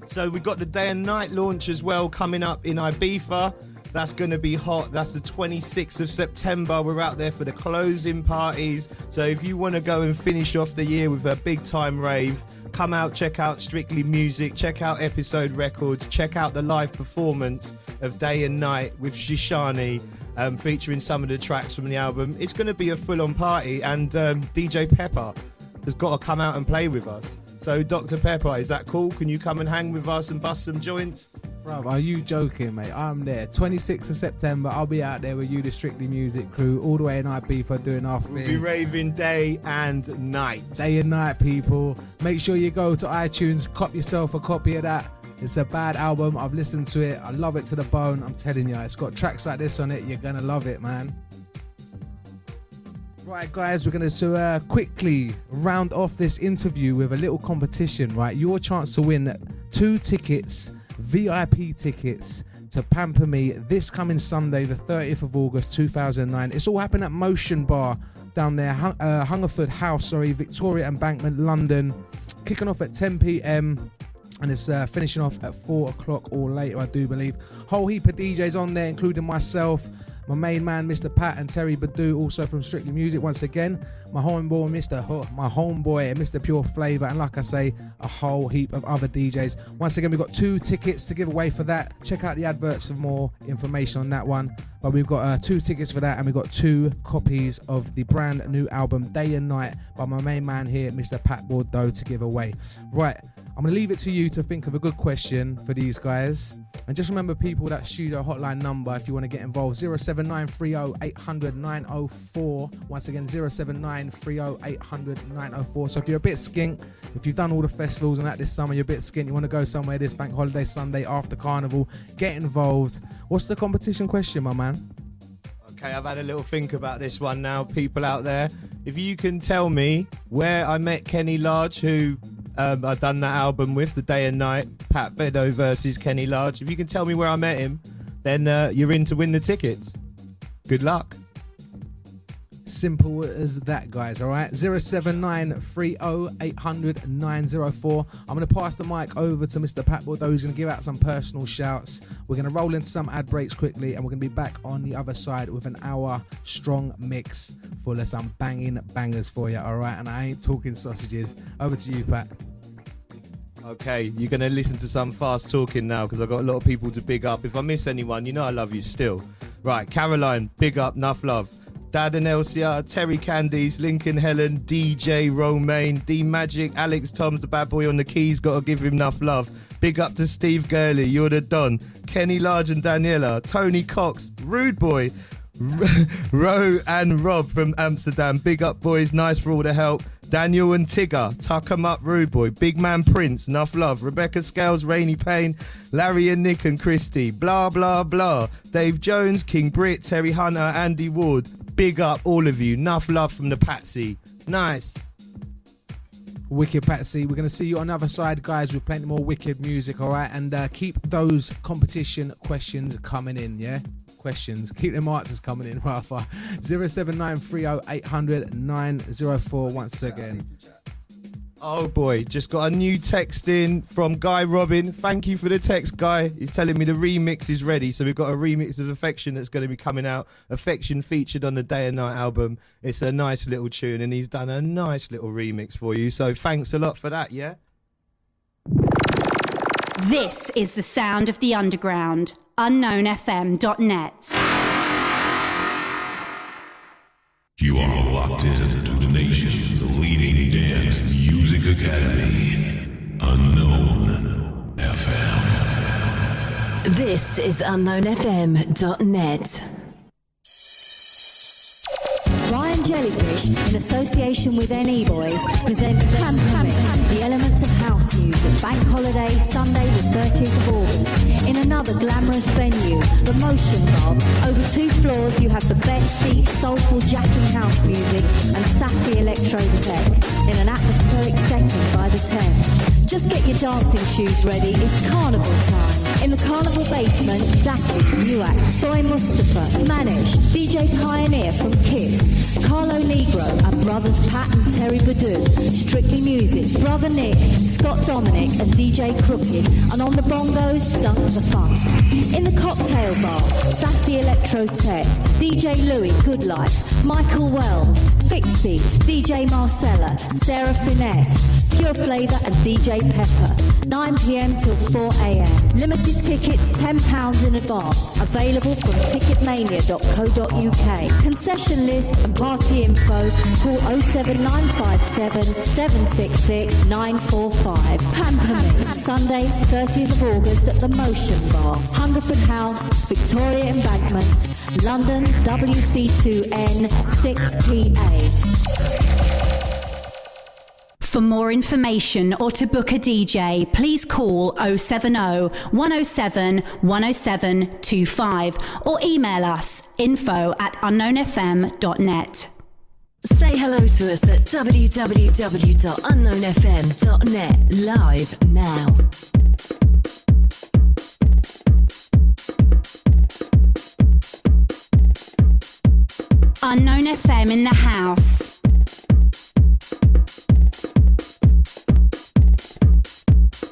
So we've got the Day and Night launch as well coming up in Ibiza. That's going to be hot. That's the 26th of September. We're out there for the closing parties. So if you want to go and finish off the year with a big time rave, come out, check out Strictly Music, check out Episode Records, check out the live performance of Day and Night with Shishani, featuring some of the tracks from the album. It's going to be a full-on party, and DJ Pepper has got to come out and play with us. So Dr. Pepper, is that cool? Can you come and hang with us and bust some joints? Bruv, are you joking, mate? I'm there. 26th of September, I'll be out there with you, the Strictly Music crew, all the way in Ibiza doing our thing. We'll be raving day and night. Day and night, people. Make sure you go to iTunes, cop yourself a copy of that. It's a bad album. I've listened to it. I love it to the bone. I'm telling you, it's got tracks like this on it. You're going to love it, man. Right, guys, we're going to quickly round off this interview with a little competition, right? Your chance to win 2 tickets, VIP tickets, to Pamper Me this coming Sunday, the 30th of August 2009. It's all happening at Motion Bar down there, House, Victoria Embankment, London. Kicking off at 10 p.m. and it's finishing off at 4 o'clock or later, I do believe. Whole heap of DJs on there, including myself, my main man, Mr. Pat and Terry Bedeau, also from Strictly Music once again. My homeboy, Mr. Pure Flavour, and like I say, a whole heap of other DJs. Once again, we've got 2 tickets to give away for that. Check out the adverts for more information on that one. But we've got 2 tickets for that, and we've got 2 copies of the brand new album Day and Night by my main man here, Mr. Pat Bedeau, to give away. Right, I'm going to leave it to you to think of a good question for these guys. And just remember, people, that studio hotline number if you want to get involved, 07930 800 904. Once again, 07930 800 904. So if you're a bit skint, if you've done all the festivals and that this summer, you're a bit skint, you want to go somewhere this bank holiday Sunday after Carnival, get involved. What's the competition question, my man? Okay, I've had a little think about this one now, people out there. If you can tell me where I met Kenny Large, who I've done that album with, The Day and Night, Pat Bedeau versus Kenny Large. If you can tell me where I met him, then you're in to win the tickets. Good luck. Simple as that, guys, all right? 07930 800 904. I'm going to pass the mic over to Mr. Pat Bedeau, who's going to give out some personal shouts. We're going to roll into some ad breaks quickly, and we're going to be back on the other side with an hour-strong mix full of some banging bangers for you, all right? And I ain't talking sausages. Over to you, Pat. Okay, you're going to listen to some fast talking now because I've got a lot of people to big up. If I miss anyone, you know I love you still. Right, Caroline, big up, enough love. Dad and LCR, Terry Candies, Lincoln Helen, DJ Romaine, D Magic, Alex Toms, the bad boy on the keys, gotta give him enough love. Big up to Steve Gurley, you're the Don. Kenny Large and Daniela, Tony Cox, Rude Boy, Ro and Rob from Amsterdam. Big up, boys, nice for all the help. Daniel and Tigger, tuck 'em up, Rude Boy. Big Man Prince, enough love. Rebecca Scales, Rainy Payne, Larry and Nick and Christy, blah blah blah. Dave Jones, King Britt, Terry Hunter, Andy Ward. Big up all of you, enough love from the Patsy. Nice. Wicked, Patsy. We're going to see you on the other side, guys, with plenty more wicked music, all right? And keep those competition questions coming in, yeah? Questions. Keep them answers coming in, rather. 07930 800 904 once again. Oh boy, just got a new text in from Guy Robin. Thank you for the text, Guy. He's telling me the remix is ready. So we've got a remix of Affection that's going to be coming out. Affection featured on the Day and Night album. It's a nice little tune and he's done a nice little remix for you. So thanks a lot for that, yeah? This is the sound of the underground. UnknownFM.net. You are locked into the nation's leading dance music academy, Unknown FM. This is UnknownFM.net. Ryan Jellyfish, in association with NE Boys, presents Pamper Me, the elements of house music, bank holiday, Sunday the 30th of August, in another glamorous venue, the Motion Bar. Over 2 floors you have the best deep, soulful, jacking house music and sassy electro tech, in an atmospheric setting by the Thames. Just get your dancing shoes ready, it's carnival time. In the carnival basement, Zaki, Muak, Soy Mustafa, Manish, DJ Pioneer from Kiss, Carlo Negro and brothers Pat and Terry Bedeau, Strictly Music, Brother Nick, Scott Dominic and DJ Crooked, and on the bongos, Dunk the Funk. In the cocktail bar, Sassy Electro Tech, DJ Louis, Good Life, Michael Wells, Fixie, DJ Marcella, Sarah Finesse, Pure Flavour and DJ Pepper. 9 p.m. till 4 a.m. Limited tickets £10 in advance. Available from ticketmania.co.uk. Concession list and party info. Call 07957 766 945. Pamper Me. Sunday, 30th of August at the Motion Bar. Hungerford House, Victoria Embankment, London, WC2N 6PA. For more information or to book a DJ, please call 070 107 107 25 or email us info@unknownfm.net. Say hello to us at www.unknownfm.net live now. Unknown FM in the house.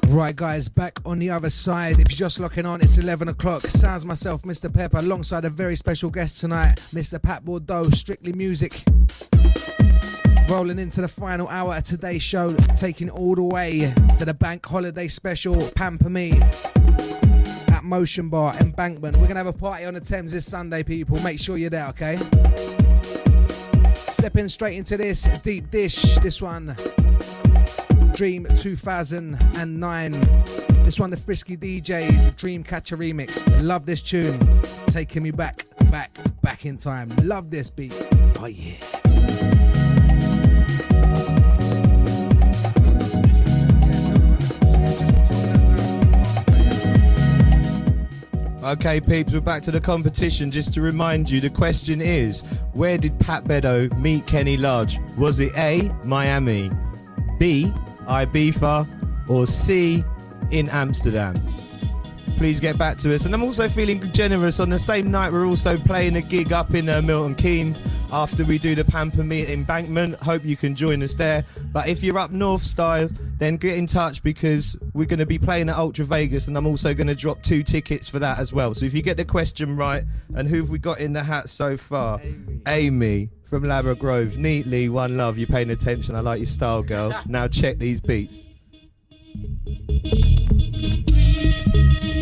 Right, guys, back on the other side. If you're just locking on, it's 11 o'clock. Sounds myself, Mr. Pepper, alongside a very special guest tonight, Mr. Pat Bedeau, Strictly Music. Rolling into the final hour of today's show, taking all the way to the bank holiday special, Pamper Me, at Motion Bar, Embankment. We're going to have a party on the Thames this Sunday, people. Make sure you're there, okay? Stepping straight into this, Deep Dish, this one. Dream 2009. This one, the Frisky DJs, Dreamcatcher remix. Love this tune. Taking me back in time. Love this beat. Oh yeah. Okay, peeps, we're back to the competition. Just to remind you, the question is, where did Pat Bedeau meet Kenny Large? Was it A, Miami, B, Ibiza, or C, in Amsterdam? Please get back to us. And I'm also feeling generous. On the same night, we're also playing a gig up in Milton Keynes after we do the Pamper Me at Embankment. Hope you can join us there. But if you're up north, Styles, then get in touch, because we're going to be playing at Ultra Vegas, and I'm also going to drop 2 tickets for that as well. So if you get the question right, and who have we got in the hat so far? Amy from Labra Grove. Neatly, one love. You're paying attention. I like your style, girl. Now check these beats.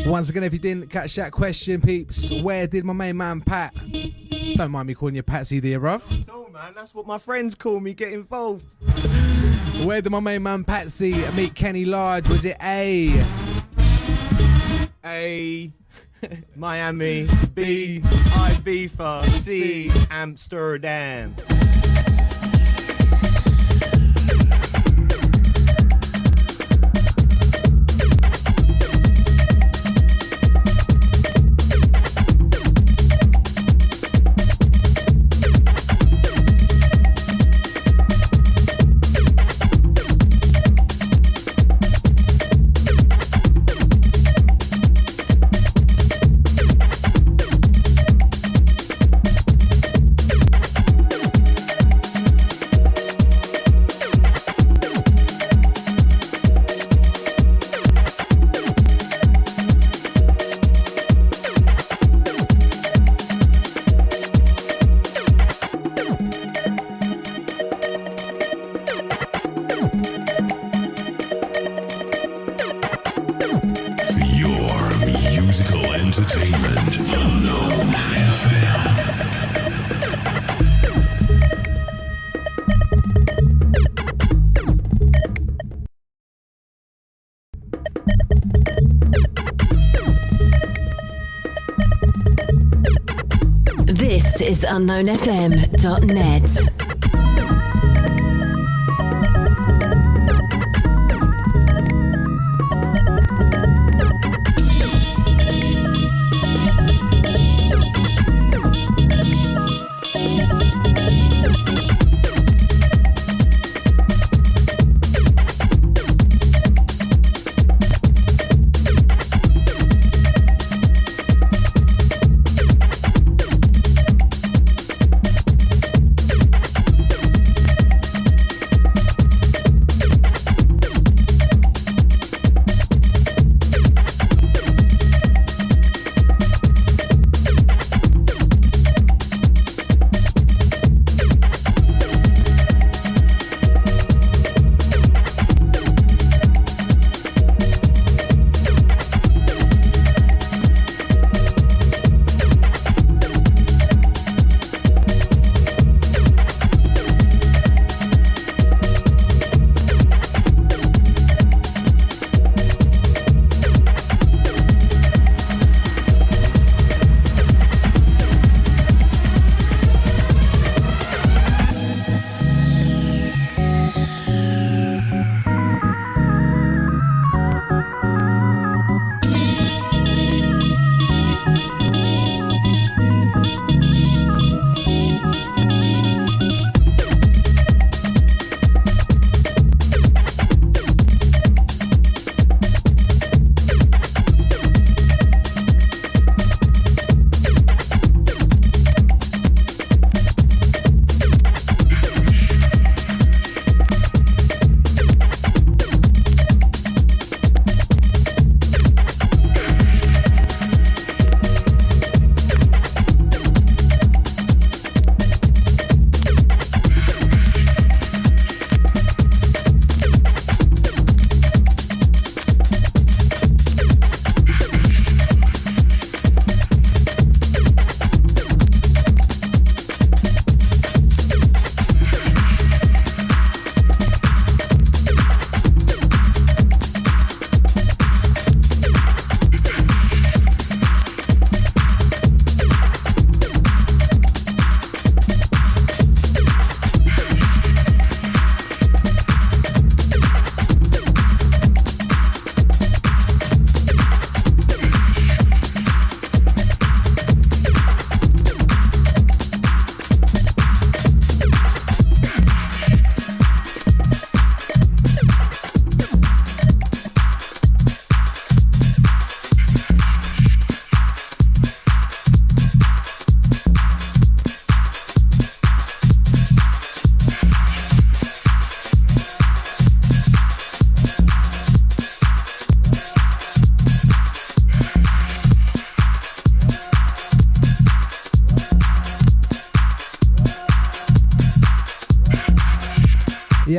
Once again, if you didn't catch that question, peeps, where did my main man Pat, don't mind me calling you Patsy there, bruv. No, man, that's what my friends call me. Get involved. Where did my main man Patsy meet Kenny Large? Was it A, Miami, B, Ibiza, C, Amsterdam? This is unknownfm.net.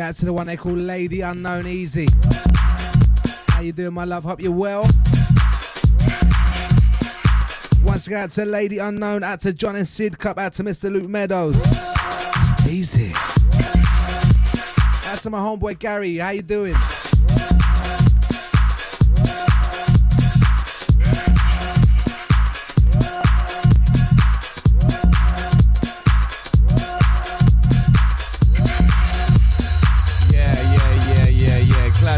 out to the one they call Lady Unknown Easy. How you doing, my love? Hope you're well. Once again, out to Lady Unknown, out to John and Sid Cup, out to Mr. Luke Meadows. Easy. Out to my homeboy Gary. How you doing?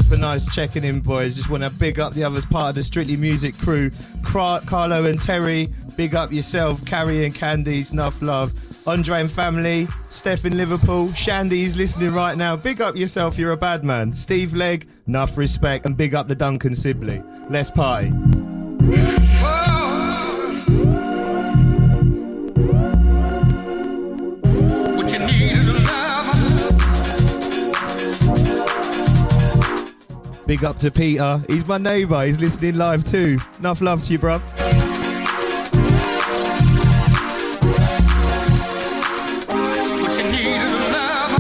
For nice checking in, boys. Just want to big up the others part of the Strictly Music crew. Carlo and Terry, big up yourself. Carrie and Candice, enough love. Andre and family, Steph in Liverpool, Shandy's listening right now. Big up yourself, you're a bad man. Steve Legg, enough respect. And big up the Duncan Sibley. Let's party. What you need is a love. Big up to Peter. He's my neighbour. He's listening live too. Enough love to you, bruv. What you need is a love.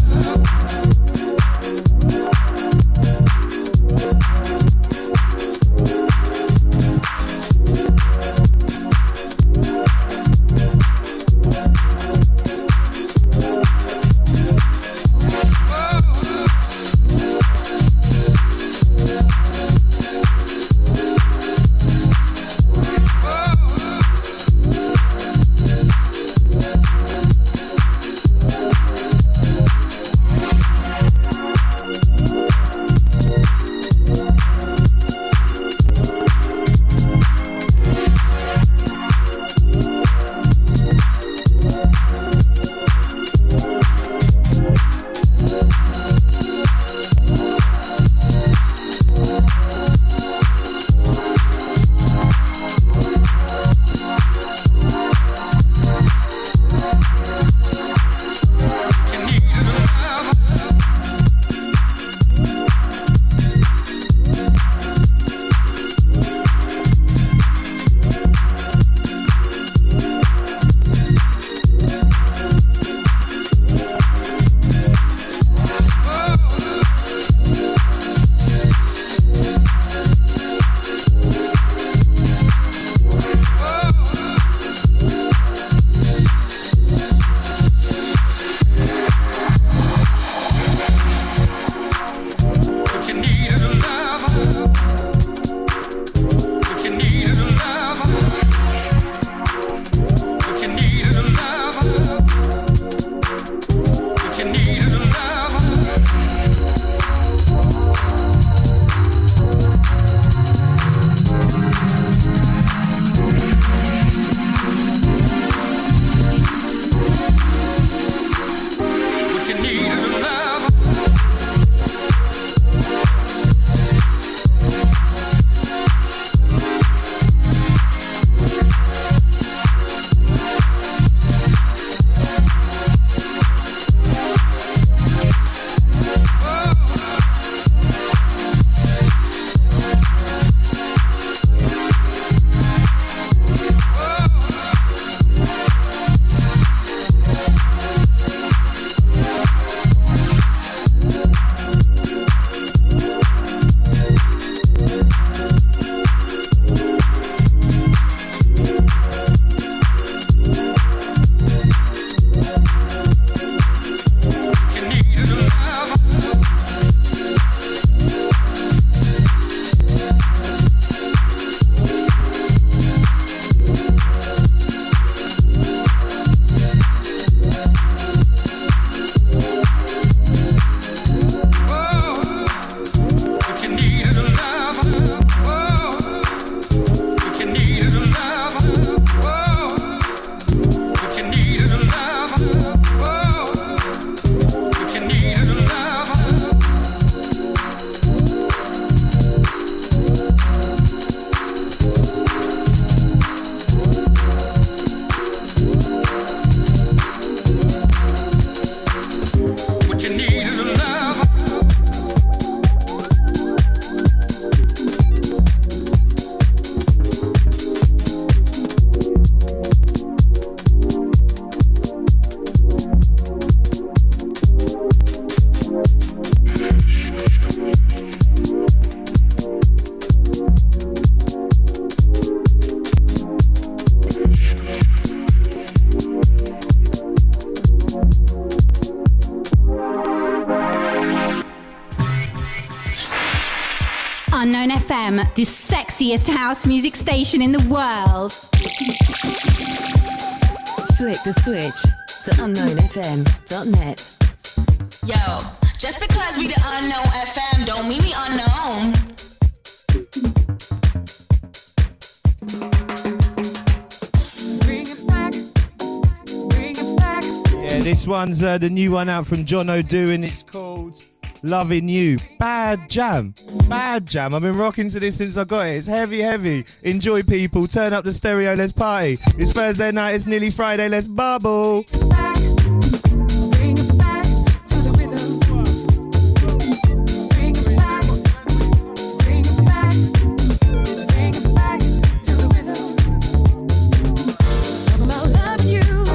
Oh. Unknown FM, the sexiest house music station in the world. Flick the switch to unknownfm.net. Yo, just because we the Unknown FM don't mean we unknown. Yeah, this one's the new one out from John O'Do, and it's called Loving You. Bad jam. Bad jam. I've been rocking to this since I got it. It's heavy, heavy. Enjoy, people. Turn up the stereo. Let's party. It's Thursday night. It's nearly Friday. Let's bubble. Talking about loving you.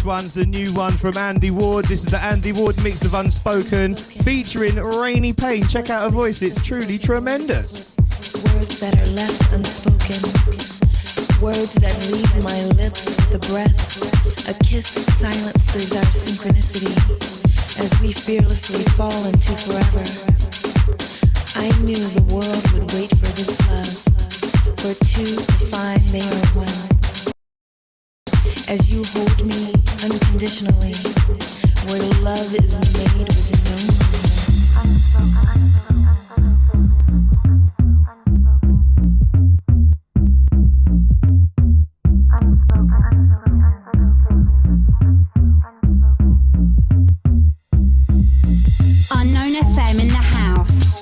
one's the new one from Andy Ward. This is the Andy Ward mix of Unspoken featuring Rainy Payne. Check out her voice, it's truly tremendous. Words that are left unspoken, words that leave my lips with a breath. A kiss silences our synchronicity as we fearlessly fall into forever. I knew the world would wait for this love, for two to find they are one. As you hold me unconditionally, where love is made with no Unknown FM in the house.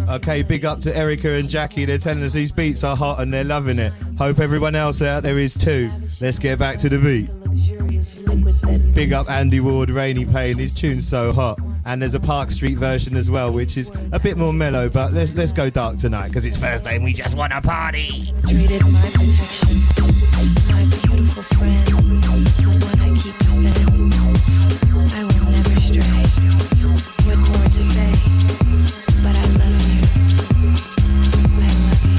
Okay, big up to Erica and Jackie. They're telling us these beats are hot and they're loving it. Hope everyone else out there is too. Let's get back to the beat. Big up Andy Ward, Rainy Payne. His tune's so hot. And there's a Park Street version as well, which is a bit more mellow, but let's go dark tonight because it's Thursday and we just want to party. Traded my protection, my beautiful friend, the one I keep within. I will never stray. What more to say? But I love you. I love you.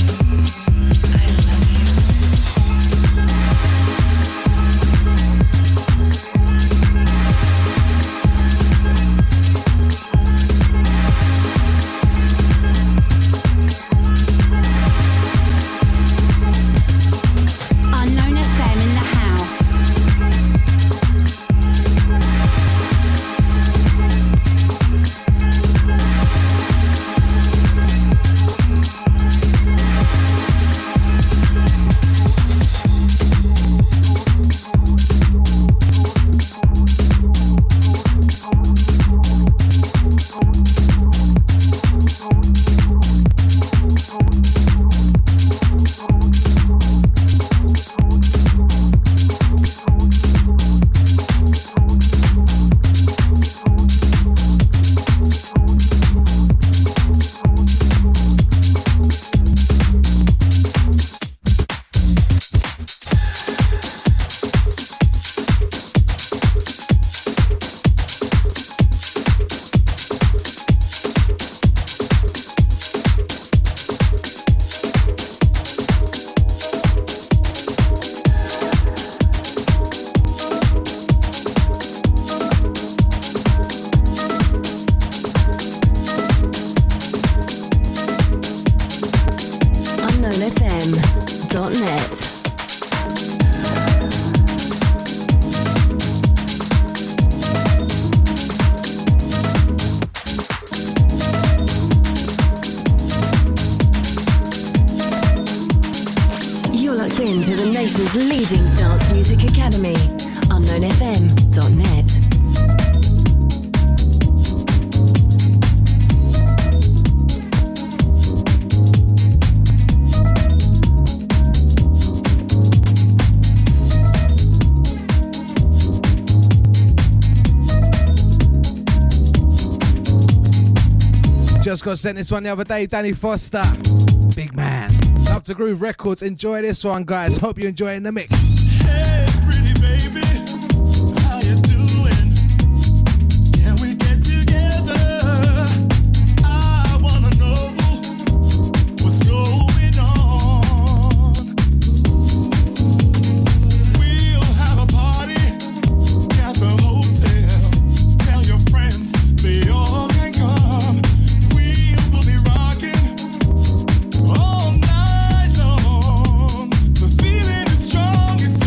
I love you. Unknown FM in the house. unknownfm.net. in to the nation's leading dance music academy, unknownfm.net. Just got sent this one the other day, Danny Foster. Big man. Love to Groove Records. Enjoy this one, guys. Hope you're enjoying the mix. Hey, pretty baby, how you doing? Can we get together? I wanna know what's going on. We'll have a party at the hotel. Tell your friends they all can come. We'll be rocking all night long. The feeling is strong. It's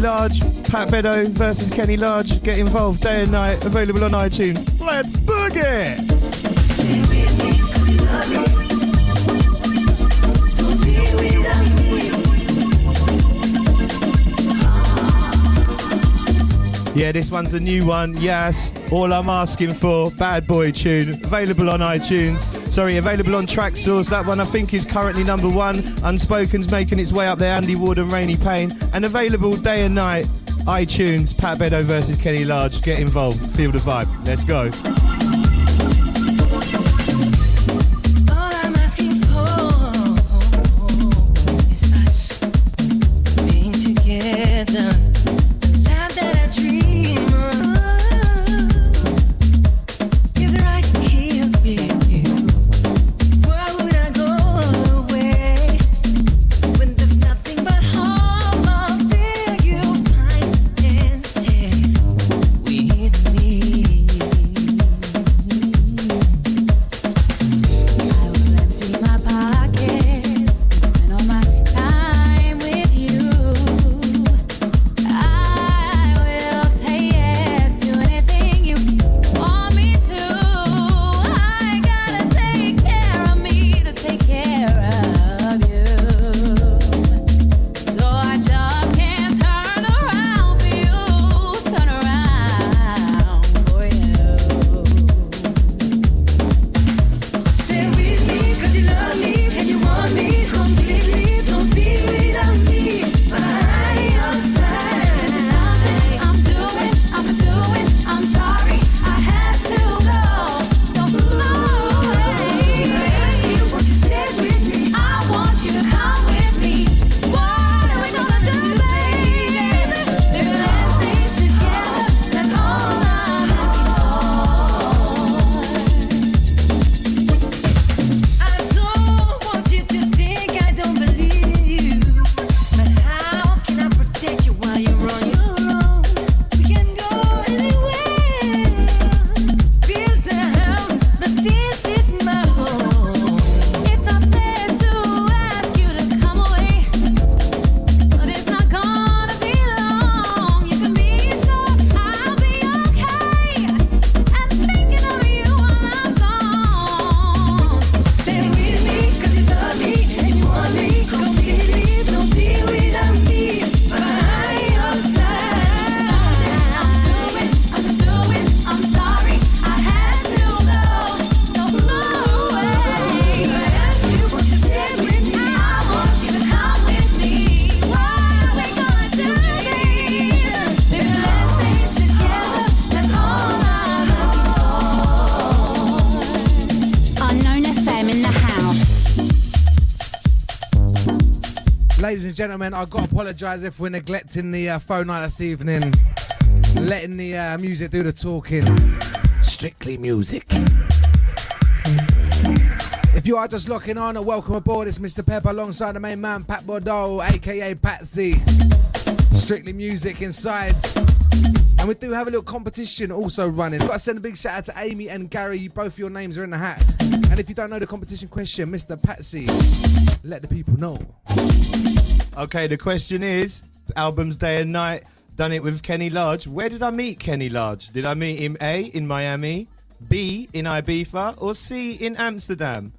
Large, Pat Bedeau versus Kenny Large. Get involved day and night. Available on iTunes. Let's boogie! Yeah, this one's a new one. Yes, All I'm Asking For, Bad Boy tune. Available on iTunes. Sorry, available on Track Source. That one I think is currently number 1. Unspoken's making its way up there. Andy Ward and Rainy Payne. And available day and night. iTunes, Pat Bedeau versus Kenny Large. Get involved. Feel the vibe. Let's go. Ladies and gentlemen, I've got to apologise if we're neglecting the phone night this evening, letting the music do the talking. Strictly music. If you are just locking on, welcome aboard. It's Mr. Pepper alongside the main man, Pat Bedeau, aka Patsy. Strictly music inside. And we do have a little competition also running. I've got to send a big shout out to Amy and Gary. Both your names are in the hat. And if you don't know the competition question, Mr. Patsy, let the people know. Okay, the question is, albums day and night, done it with Kenny Large. Where did I meet Kenny Large? Did I meet him A, in Miami, B, in Ibiza, or C, in Amsterdam?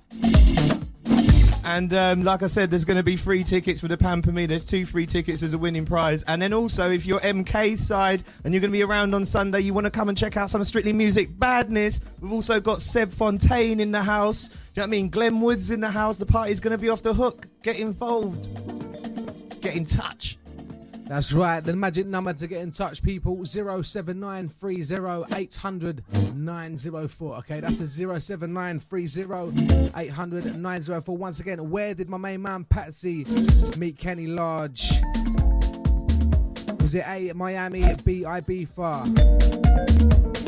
And like I said, there's going to be free tickets for the Pamper Me. There's 2 free tickets as a winning prize. And then also, if you're MK side and you're going to be around on Sunday, you want to come and check out some Strictly Music badness. We've also got Seb Fontaine in the house. Do you know what I mean? Glenn Woods in the house. The party's going to be off the hook. Get involved. Get in touch. That's right, the magic number to get in touch, people, 07930800904. Okay, that's a 07930800904. Once again, where did my main man Patsy meet Kenny Large? Was it A, Miami, B, Ibiza,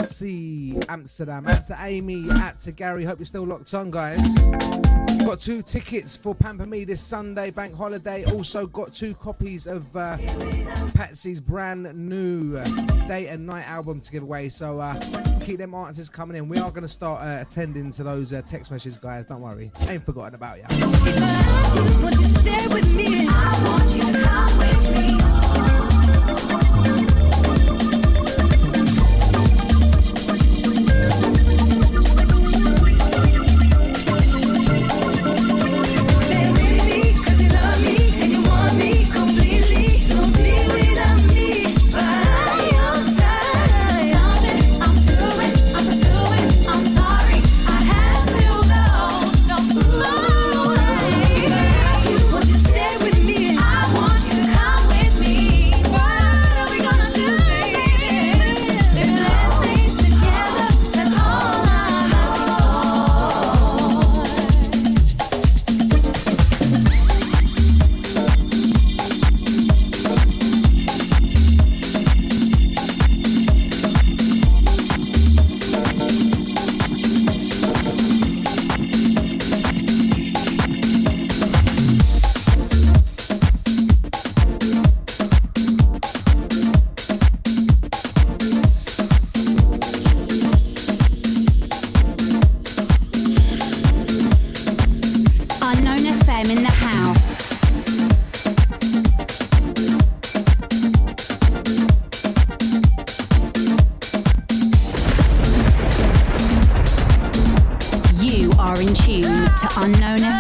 C, Amsterdam? Out to Amy, out to Gary. Hope you're still locked on, guys. Got 2 tickets for Pamper Me this Sunday, bank holiday. Also got 2 copies of Patsy's brand new Day and Night album to give away. So keep them answers coming in. We are going to start attending to those text messages, guys. Don't worry. Ain't forgotten about you. Won't you stay with me? I want you to come with me.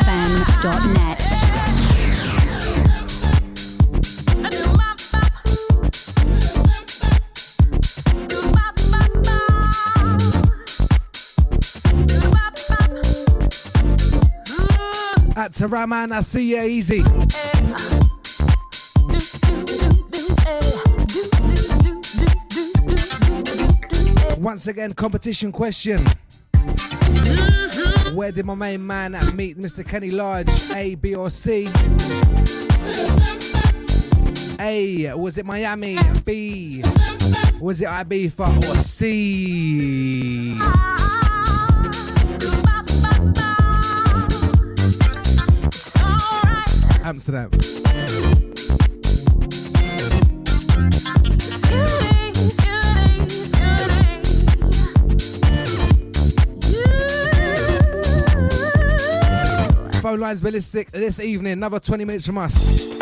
housesonsoulfulfm.net. At Taraman, I see ya easy. Once again, competition question. Where did my main man meet Mr. Kenny Large? A, B, or C? A, was it Miami? B, was it Ibiza? Or C? Amsterdam. Phone lines ballistic this evening, another 20 minutes from us.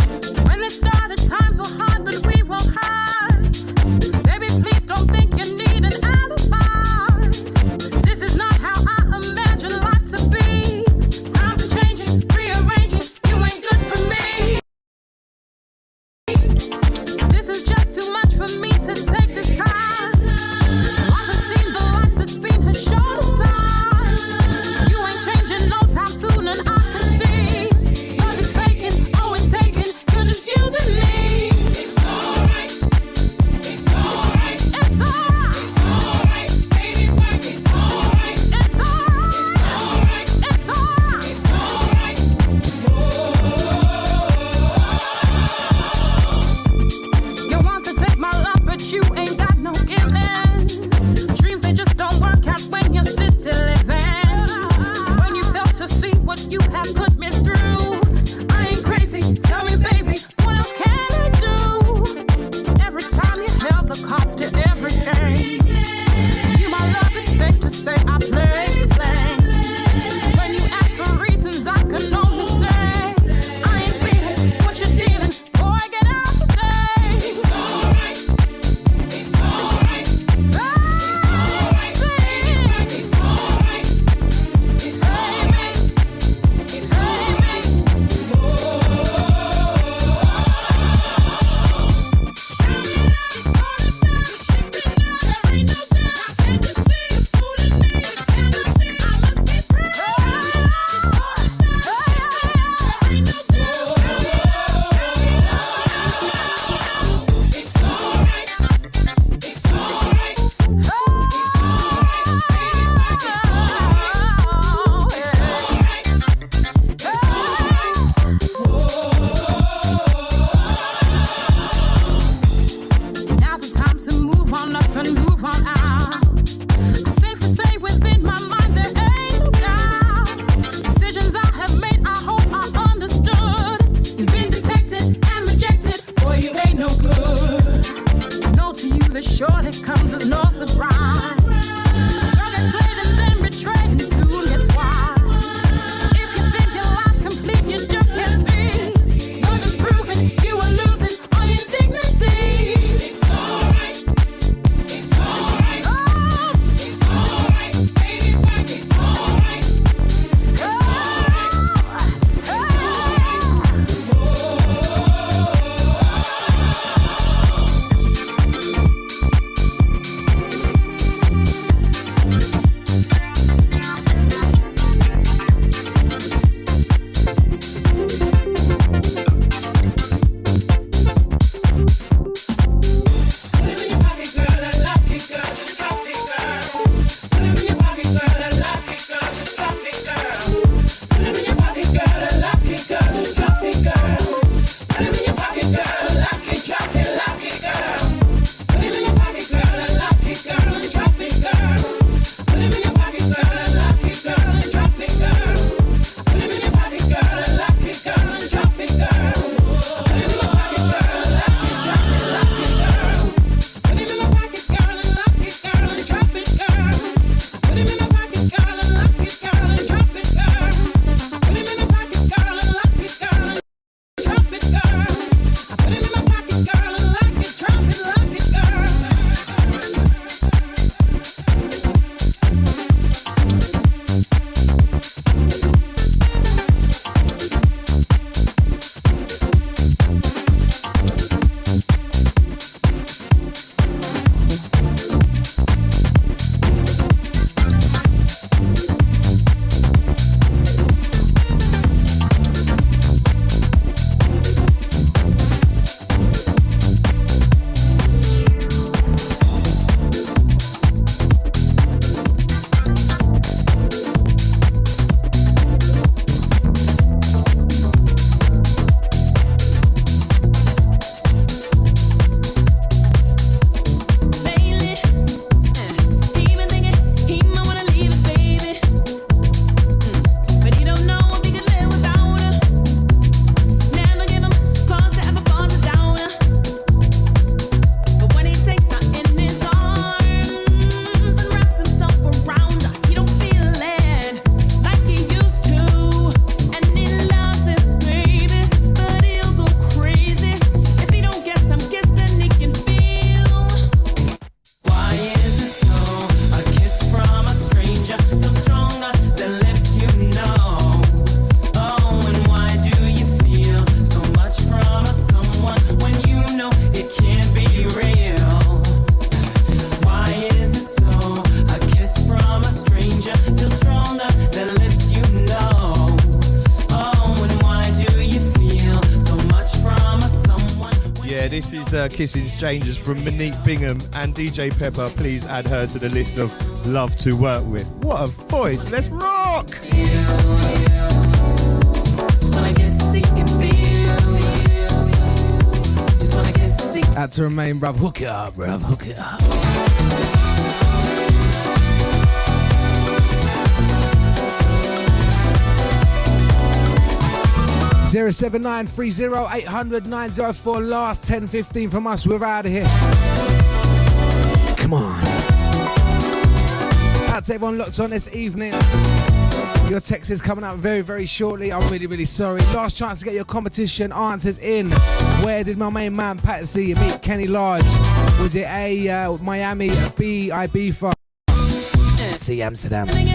When it started, times were hard, but we were high. Baby, please don't think you need an alibi. This is not how I imagine life to be. Times are changing, rearranging. You ain't good for me. This is just too much for me to take this time. Life has seen the life that's been has shown aside. You ain't changing no time soon, and I can see you're just faking, always taking. You're just using me. It's alright. It's alright. It's alright. It's alright. Baby, work. It's alright. It's alright. It's alright. It's alright. You want to take my love, but you ain't got no giving. Dreams, they just don't work out when you sit to living. When you fail to see what you have Yeah, this is Kissing Strangers from Monique Bingham and DJ Pepper. Please add her to the list of love to work with. What a voice. Let's rock. Out to Remain, bruv. Hook it up, bruv. Hook it up. Zero 07930800904. Last 10:15 from us. We're out of here. Come on. Out to everyone locked on this evening. Your text is coming up very, very shortly. I'm really, really sorry. Last chance to get your competition answers in. Where did my main man Patsy meet Kenny Large? Was it A, Miami, B, Ibiza, C, Amsterdam? Stranger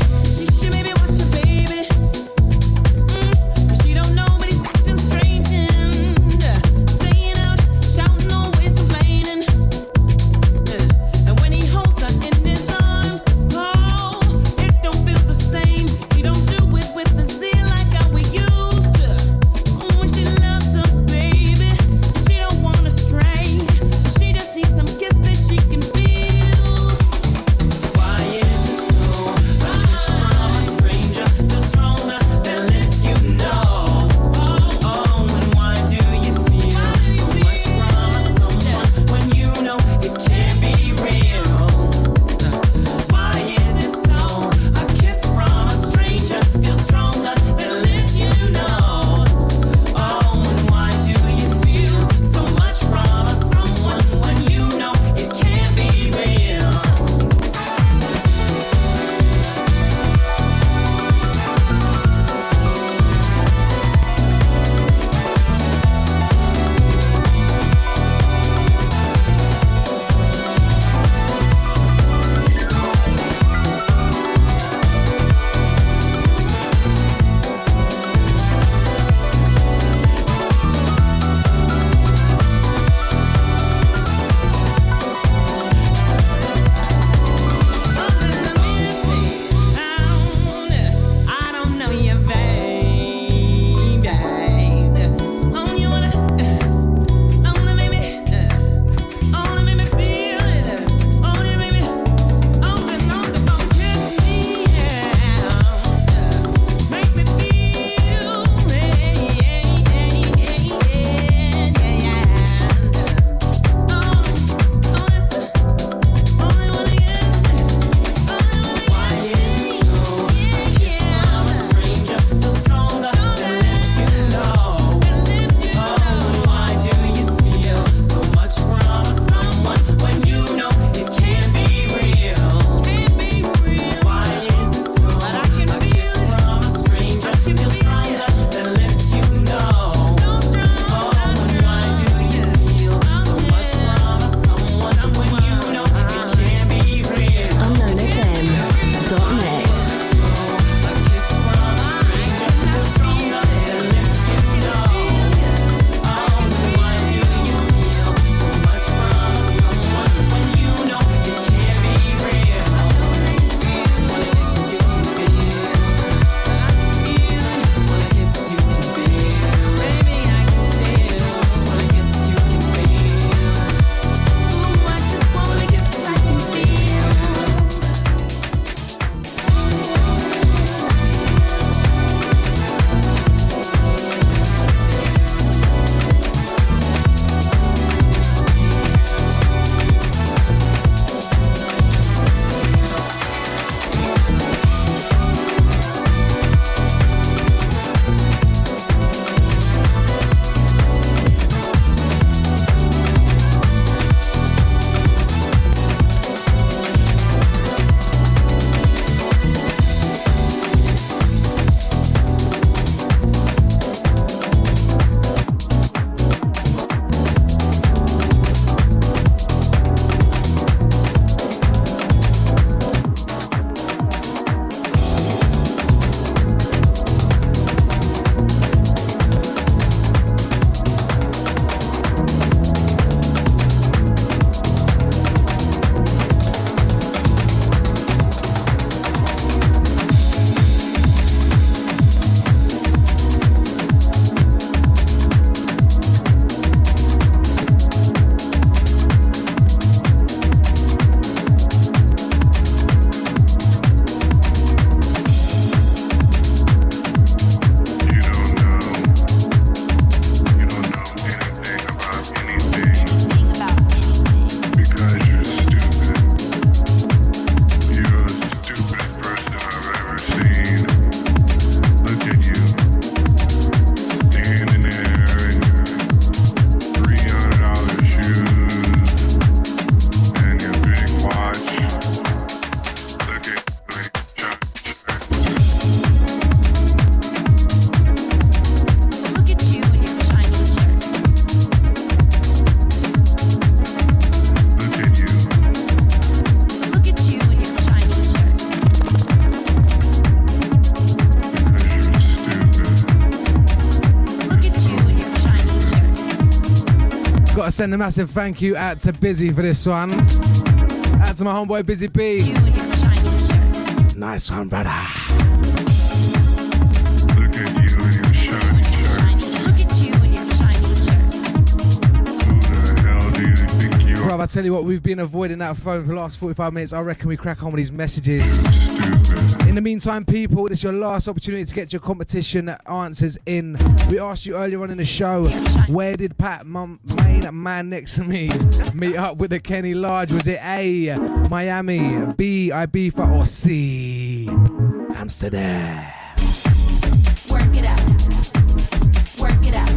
Gotta send a massive thank you out to Busy for this one. Out to my homeboy Busy B. Nice one, brother. Look at you in your shiny shirt. Look at you in your shiny shirt. Who the hell do you think you are? Bro, I tell you what, we've been avoiding that phone for the last 45 minutes. I reckon we crack on with these messages. Stupid. In the meantime, people, this is your last opportunity to get your competition answers in. We asked you earlier on in the show, where did Pat, main man next to me, meet up with the Kenny Large? Was it A, Miami, B, Ibiza, or C, Amsterdam? Work it out. Work it out.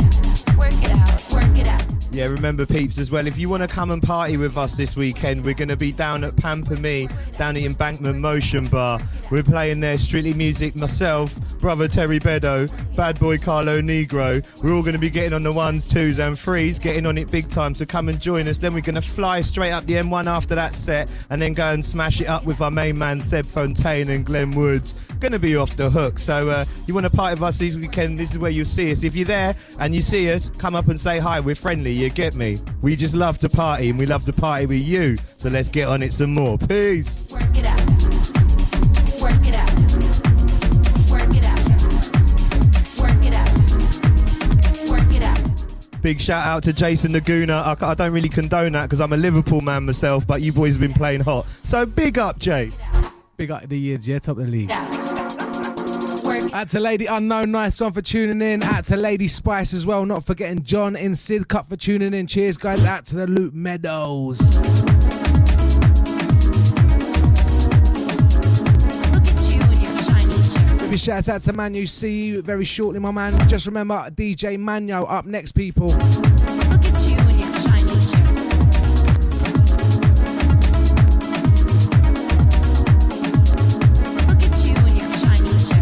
Work it out. Work it out. Yeah, remember, peeps, as well, if you want to come and party with us this weekend, we're going to be down at Pamper Me, down at Embankment Motion Bar. We're playing there, Strictly Music, myself, brother Terry Bedeau, bad boy Carlo Negro. We're all going to be getting on the 1s, 2s and 3s, getting on it big time, so come and join us. Then we're going to fly straight up the M1 after that set, and then go and smash it up with our main man, Seb Fontaine and Glenn Woods. Going to be off the hook, so you want to party with us this weekend, this is where you'll see us. If you're there and you see us, come up and say hi, we're friendly, you get me? We just love to party, and we love to party with you, so let's get on it some more. Peace. Work it out. Work it out. Work it out. Work it out. Work it out. Big shout out to Jason Laguna. I don't really condone that because I'm a Liverpool man myself, but you boys have been playing hot, so big up, Jay. Big up the years, yeah, top of the league. Out to Lady Unknown, nice one for tuning in. Out to Lady Spice as well, not forgetting John in Sid Cup for tuning in. Cheers, guys. Out to the Luke Meadows. Big shout out to Manu. See you very shortly, my man. Just remember, DJ Manu up next, people. Look at you in your shiny shirt. Look at you in your shiny shirt.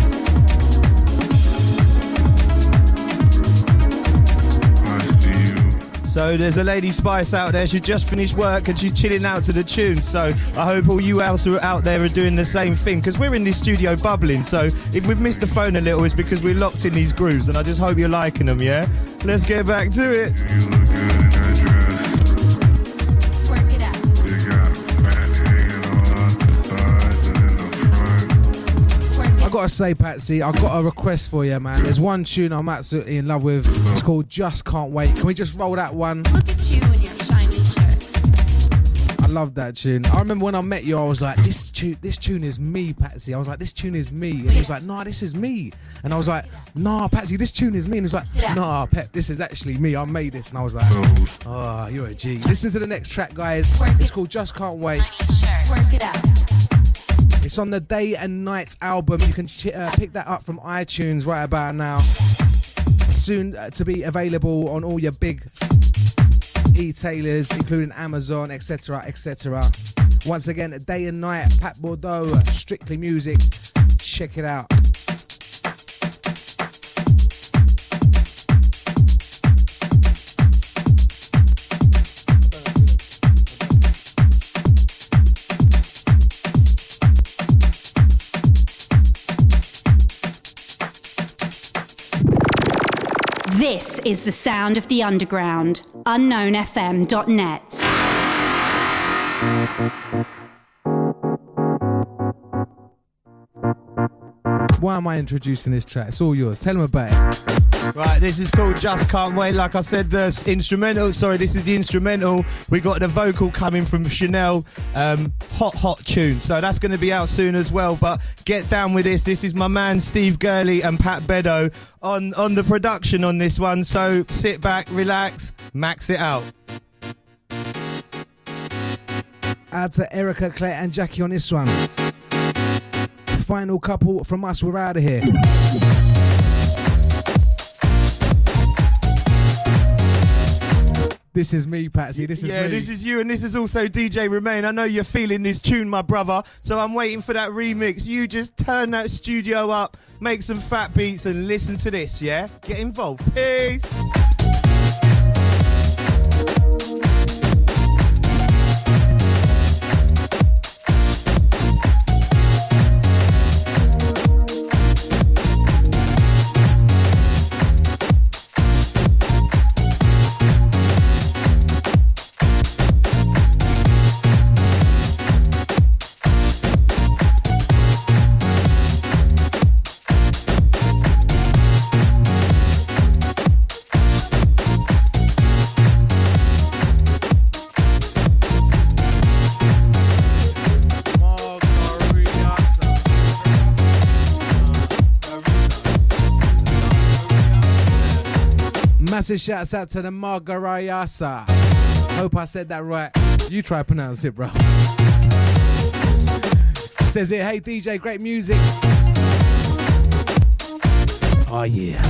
So there's a Lady Spice out there. She just finished work and she's chilling out to the tune. So I hope all you else who are out there are doing the same thing, because we're in this studio bubbling. So if we've missed the phone a little, it's because we're locked in these grooves, and I just hope you're liking them, yeah? Let's get back to it. You look good in that dress. Work it out. You got fat hanging on the sides and in the front. I gotta say, Patsy, I've got a request for you, man. There's one tune I'm absolutely in love with. It's called Just Can't Wait. Can we just roll that one? Look at you in your shiny shirt. I love that tune. I remember when I met you, I was like, this tune is me, Patsy. I was like, this tune is me. And he was like, nah, this is me. And I was like, nah, Patsy, this tune is me. And he was like, nah, Pep, this is actually me. I made this. And I was like, oh, you're a G. Listen to the next track, guys. It's called Just Can't Wait. Work it out. It's on the Day and Night album. You can pick that up from iTunes right about now. Soon to be available on all your big e-tailers, including Amazon, etc., etc. Once again, Day and Night, Pat Bedeau, Strictly Music. Check it out. This is the sound of the underground. UnknownFM.net. Why am I introducing this track? It's all yours. Tell them about it. Right, this is called Just Can't Wait. Like I said, the instrumental. Sorry, this is the instrumental. We got the vocal coming from Chanel. Hot tune. So that's going to be out soon as well. But get down with this. This is my man Steve Gurley and Pat Bedeau on the production on this one. So sit back, relax, max it out. Out to Erica, Claire and Jackie on this one. Final couple from us, we're out of here. This is me, Patsy. This is me. Yeah, this is you, and this is also DJ Remain. I know you're feeling this tune, my brother, so I'm waiting for that remix. You just turn that studio up, make some fat beats, and listen to this, yeah? Get involved. Peace. Massive shouts out to the Margarayasa. Hope I said that right. You try pronounce it, bro. Says here, hey DJ, great music. Oh yeah.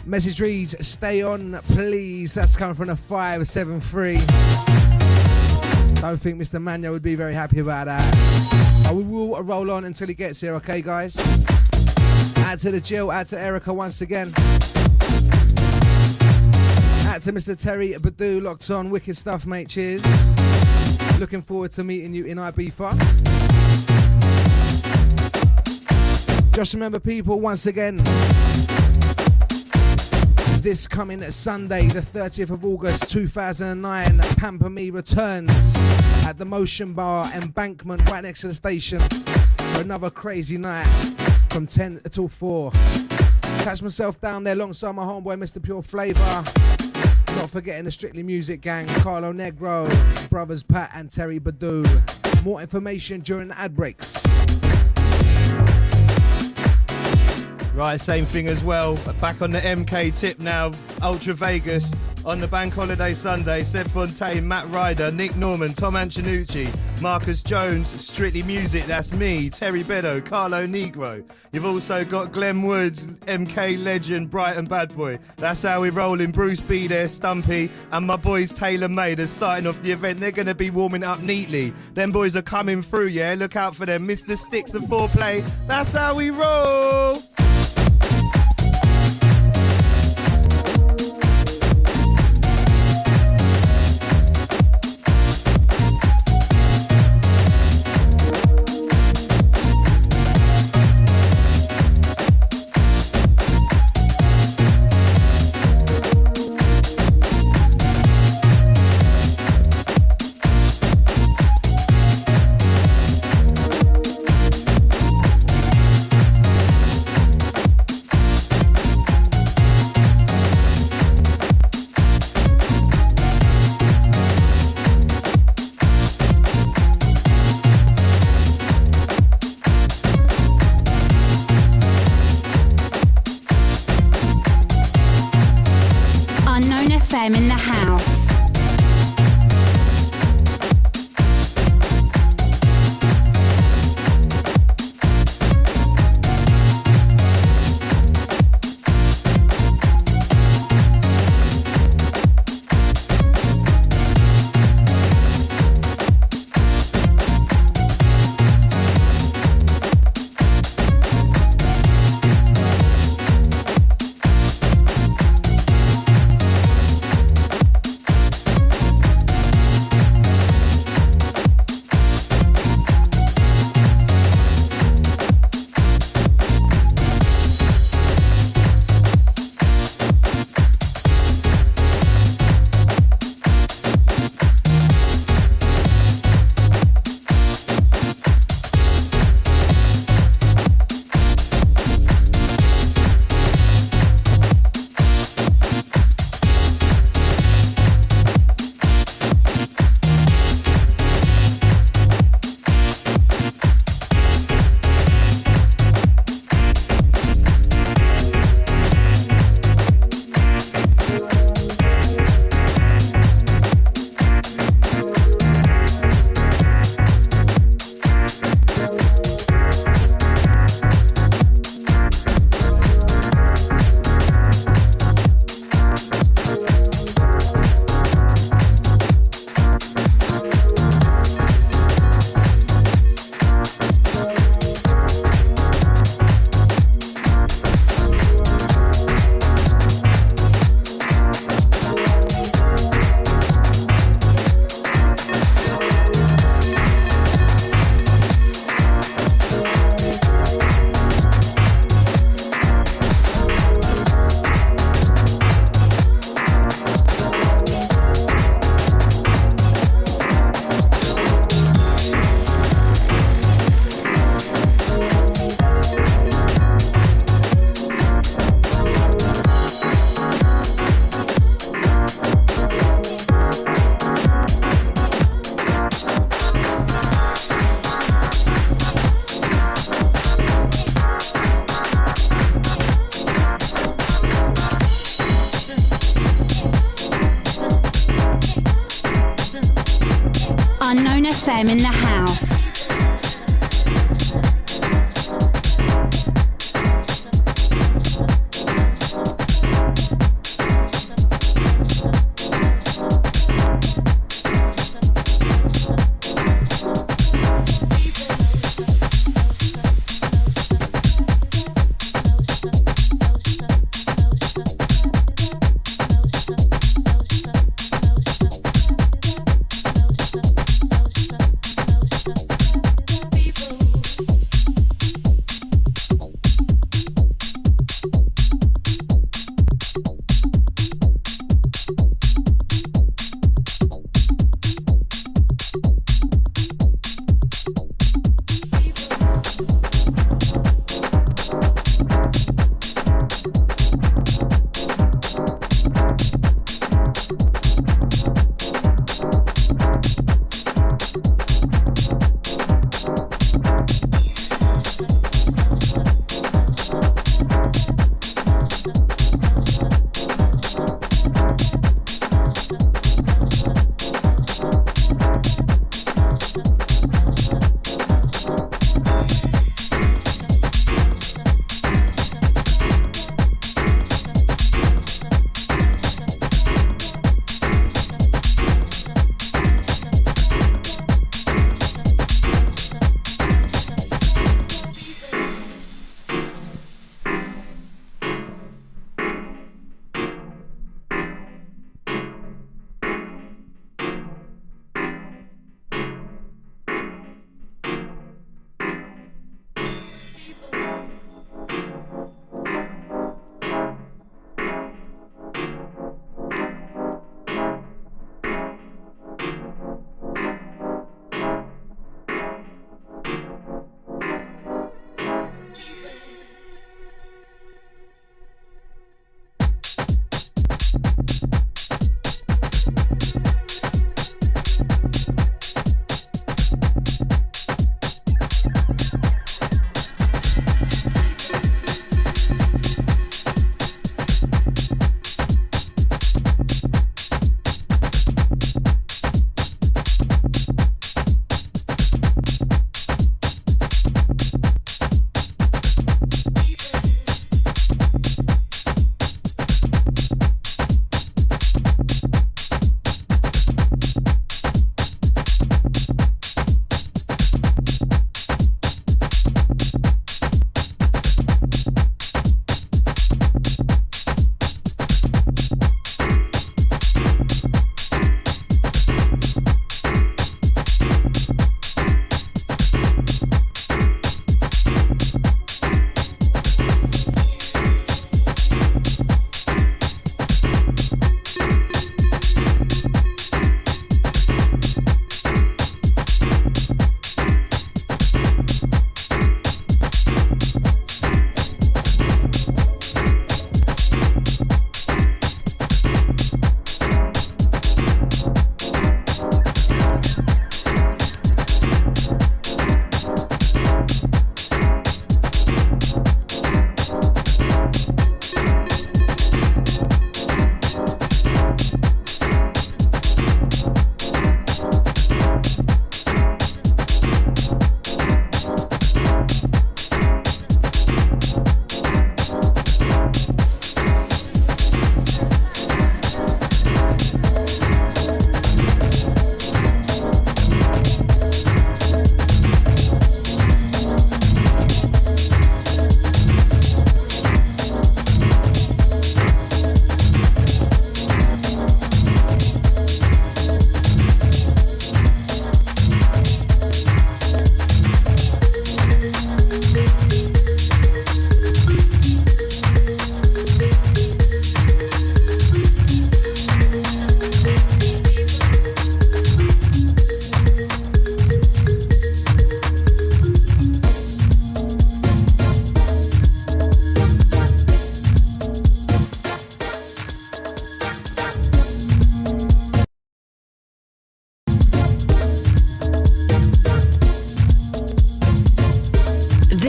Message reads, stay on please. That's coming from a 573. Don't think Mr. Mania would be very happy about that. We will roll on until he gets here, okay guys? Out to the Jill, out to Erica once again. Out to Mr. Terry Bedeau, locked on. Wicked stuff, mate. Cheers. Looking forward to meeting you in Ibiza. Just remember, people, once again, this coming Sunday, the 30th of August 2009, Pamper Me returns at the Motion Bar Embankment right next to the station for another crazy night from 10 till 4. Catch myself down there alongside my homeboy Mr. Pure Flavor. Not forgetting the Strictly Music gang, Carlo Negro, brothers Pat and Terry Bedeau. More information during the ad breaks. Right, same thing as well. Back on the MK tip now. Ultra Vegas on the Bank Holiday Sunday. Seb Fontaine, Matt Ryder, Nick Norman, Tom Antonucci, Marcus Jones, Strictly Music, that's me, Terry Bedeau, Carlo Negro. You've also got Glenn Woods, MK Legend, Brighton Bad Boy. That's how we're rolling. Bruce B there, Stumpy, and my boys Taylor Made are starting off the event. They're going to be warming up neatly. Them boys are coming through, yeah? Look out for them. Mr. Sticks and Foreplay. That's how we roll. FM in the house.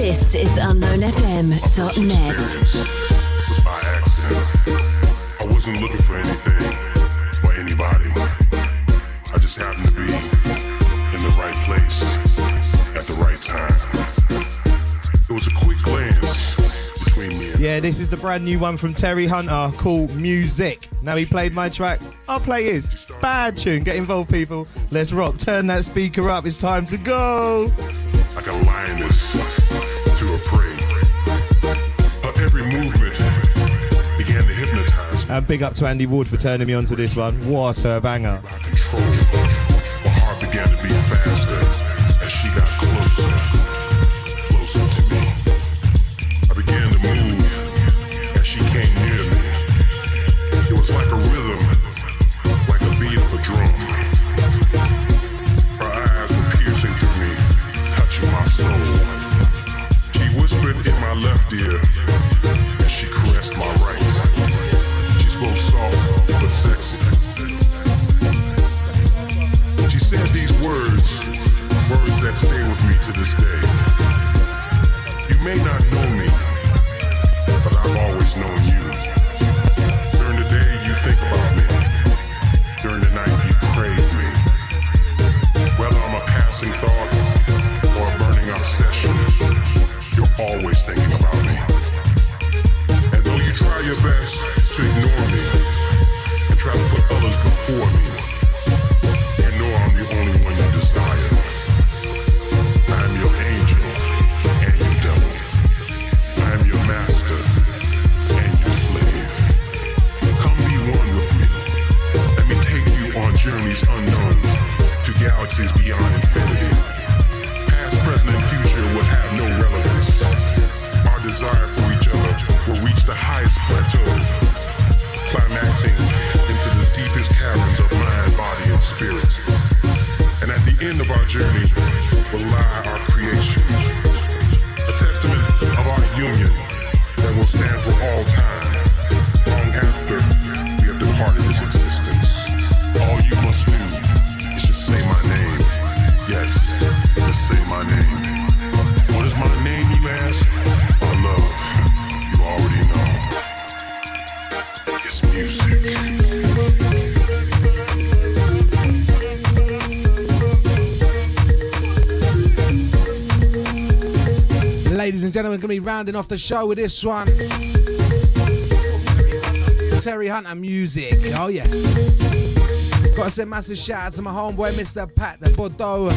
This is UnknownFM.net. By accident. I wasn't looking for anything or anybody. I just happened to be in the right right place at the right time. It was a quick glance between me and Yeah, this is the brand new one from Terry Hunter called Music. Now he played my track, I'll play his. Bad tune, get involved people. Let's rock, turn that speaker up, it's time to go. like a lioness to a prey. Her every movement began to hypnotize me. And big up to Andy Ward for turning me on to this one. What a banger. Control. My heart began to beat faster as she got closer to me. I began to move as she came near me. It was like a rhythm, like a beat of a drum. Her eyes were piercing through me, touching my soul. She whispered in my left ear as she caressed my right. She spoke soft but sexy. She said these words that stay with me to this day. You may not know me, but I've always known you. During the day you think about me. During the night you crave me. Whether I'm a passing thought or a burning obsession, you're always thinking about me. And though you try your best to ignore me and try to put others before me, you know I'm the only one you desire. I'm your angel and your devil. I'm your master and your slave. Come be one with me. Let me take you on journeys unknown to galaxies beyond infinity. Past, present, and future would have no relevance. Our desire for each other will reach the highest plateau, climaxing into the deepest caverns of mind, body, and spirit. And at the end of our journey will lie our creation, a testament of our union that will stand for all time, long after we have departed this existence. All you must do is just say my name. Yes, just say my name. What is my name, you ask? My love, you already know. It's music. Ladies and gentlemen, going to be rounding off the show with this one. Terry Hunter Music. Oh, yeah. Got to send a massive shout out to my homeboy, Mr. Pat Bedeau.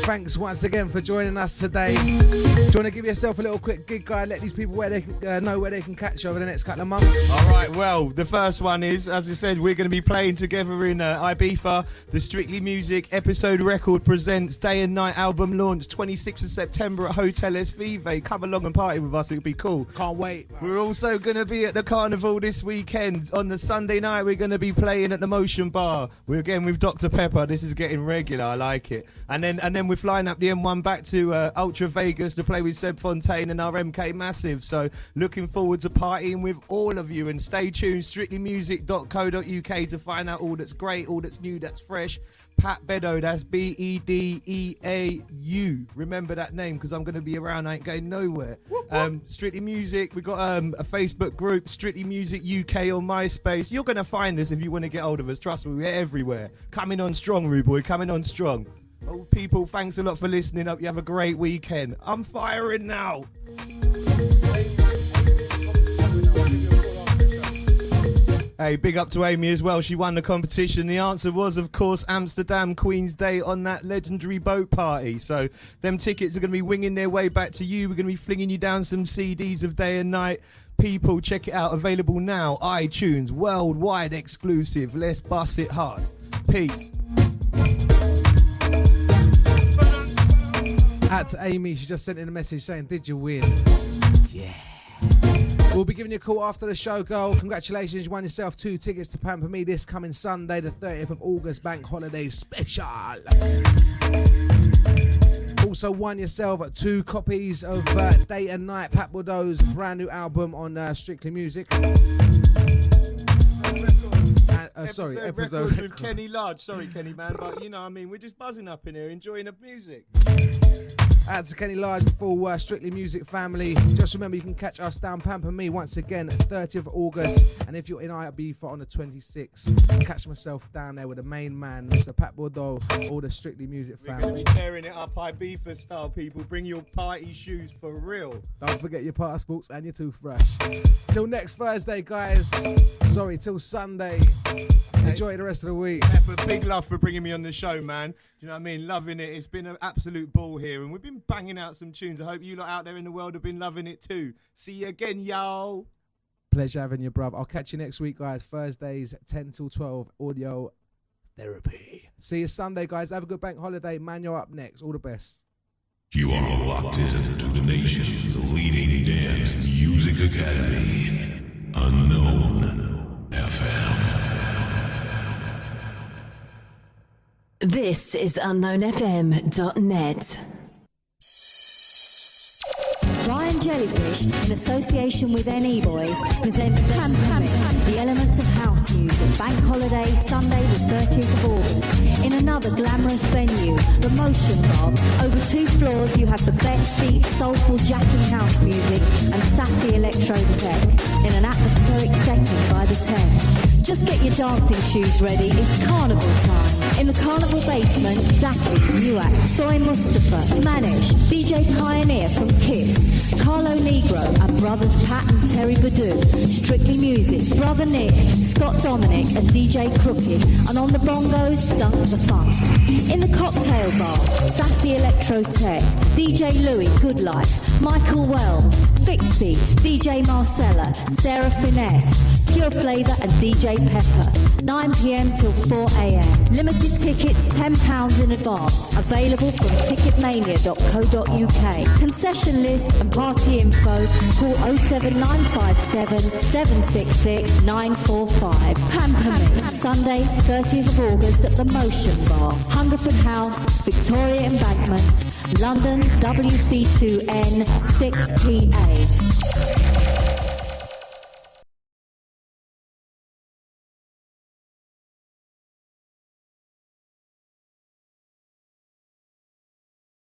Thanks once again for joining us today. Do you want to give yourself a little quick gig guide? Let these people know where they can catch you over the next couple of months. All right, well, the first one is, as I said, we're going to be playing together in Ibiza. The Strictly Music episode record presents Day and Night album launch, 26th of September at Hotel Esvive. Come along and party with us, it'll be cool. Can't wait. We're also going to be at the Carnival this weekend. On the Sunday night, we're going to be playing at the Motion Bar. We're again with Dr. Pepper. This is getting regular, I like it. And then we're flying up the M1 back to Ultra Vegas to play with Seb Fontaine and our MK Massive. So looking forward to partying with all of you. And stay tuned, strictlymusic.co.uk to find out all that's great, all that's new, that's fresh. Pat Bedeau, that's Bedeau. Remember that name because I'm going to be around, I ain't going nowhere. Strictly Music, we've got a Facebook group, Strictly Music UK on MySpace. You're going to find us if you want to get hold of us. Trust me, we're everywhere. Coming on strong, Rude Boy, coming on strong. Oh, people, thanks a lot for listening. Hope you have a great weekend. I'm firing now. Hey, big up to Amy as well. She won the competition. The answer was, of course, Amsterdam Queen's Day on that legendary boat party. So them tickets are going to be winging their way back to you. We're going to be flinging you down some CDs of Day and Night. People, check it out. Available now. iTunes, worldwide exclusive. Let's bust it hard. Peace. Out to Amy, she just sent in a message saying, did you win? Yeah. We'll be giving you a call after the show, girl. Congratulations, you won yourself 2 tickets to Pamper Me this coming Sunday, the 30th of August, Bank Holiday Special. Also won yourself 2 copies of Day and Night, Pat Bedeau's brand new album on Strictly Music. Episode with Kenny Large. Sorry, Kenny, man, but you know what I mean, we're just buzzing up in here, enjoying the music. Out to Kenny Large, the full Strictly Music family. Just remember, you can catch us down Pamper Me once again, 30th of August. And if you're in Ibiza on the 26th, catch myself down there with the main man, Mr. Pat Bedeau, all the Strictly Music family. We're going to be tearing it up Ibiza style, people. Bring your party shoes for real. Don't forget your passports and your toothbrush. Till next Thursday, guys. Sorry, till Sunday. Enjoy the rest of the week. Pepper, big love for bringing me on the show, man. Do you know what I mean? Loving it. It's been an absolute ball here, and we've been banging out some tunes. I hope you lot out there in the world have been loving it too. See you again, y'all. Pleasure having you, bruv. I'll catch you next week, guys. Thursdays, 10 till 12, audio therapy. See you Sunday, guys. Have a good bank holiday. Man, you're up next. All the best. You are locked in to the nation's leading dance music academy, Unknown FM. This is UnknownFM.net. Ryan Jellyfish, in association with NE Boys, presents Pamper Me, the elements of house music, bank holiday, Sunday the 30th of August, in another glamorous venue, the Motion Bar. Over 2 floors you have the best deep, soulful, jacking house music and sassy electro tech, in an atmospheric setting by the Thames. Just get your dancing shoes ready, it's carnival time. In the carnival basement, Zaki from UAC, Soy Mustafa, Manish, DJ Pioneer from Kiss, Carlo Negro and brothers Pat and Terry Bedeau, Strictly Music, Brother Nick, Scott Dominic and DJ Crooked, and on the bongos, Dunk the Funk. In the cocktail bar, Sassy Electro Tech, DJ Louis, Good Life, Michael Wells, Fixie, DJ Marcella, Sarah Finesse, Pure Flavour and DJ Pepper. 9 p.m. till 4 a.m. Limited tickets, £10 in advance. Available from ticketmania.co.uk. Concession list and party info, call 07957 766 945. Pamper Me, Sunday, 30th of August at the Motion Bar, Hungerford House, Victoria Embankment, London, WC2N 6PA.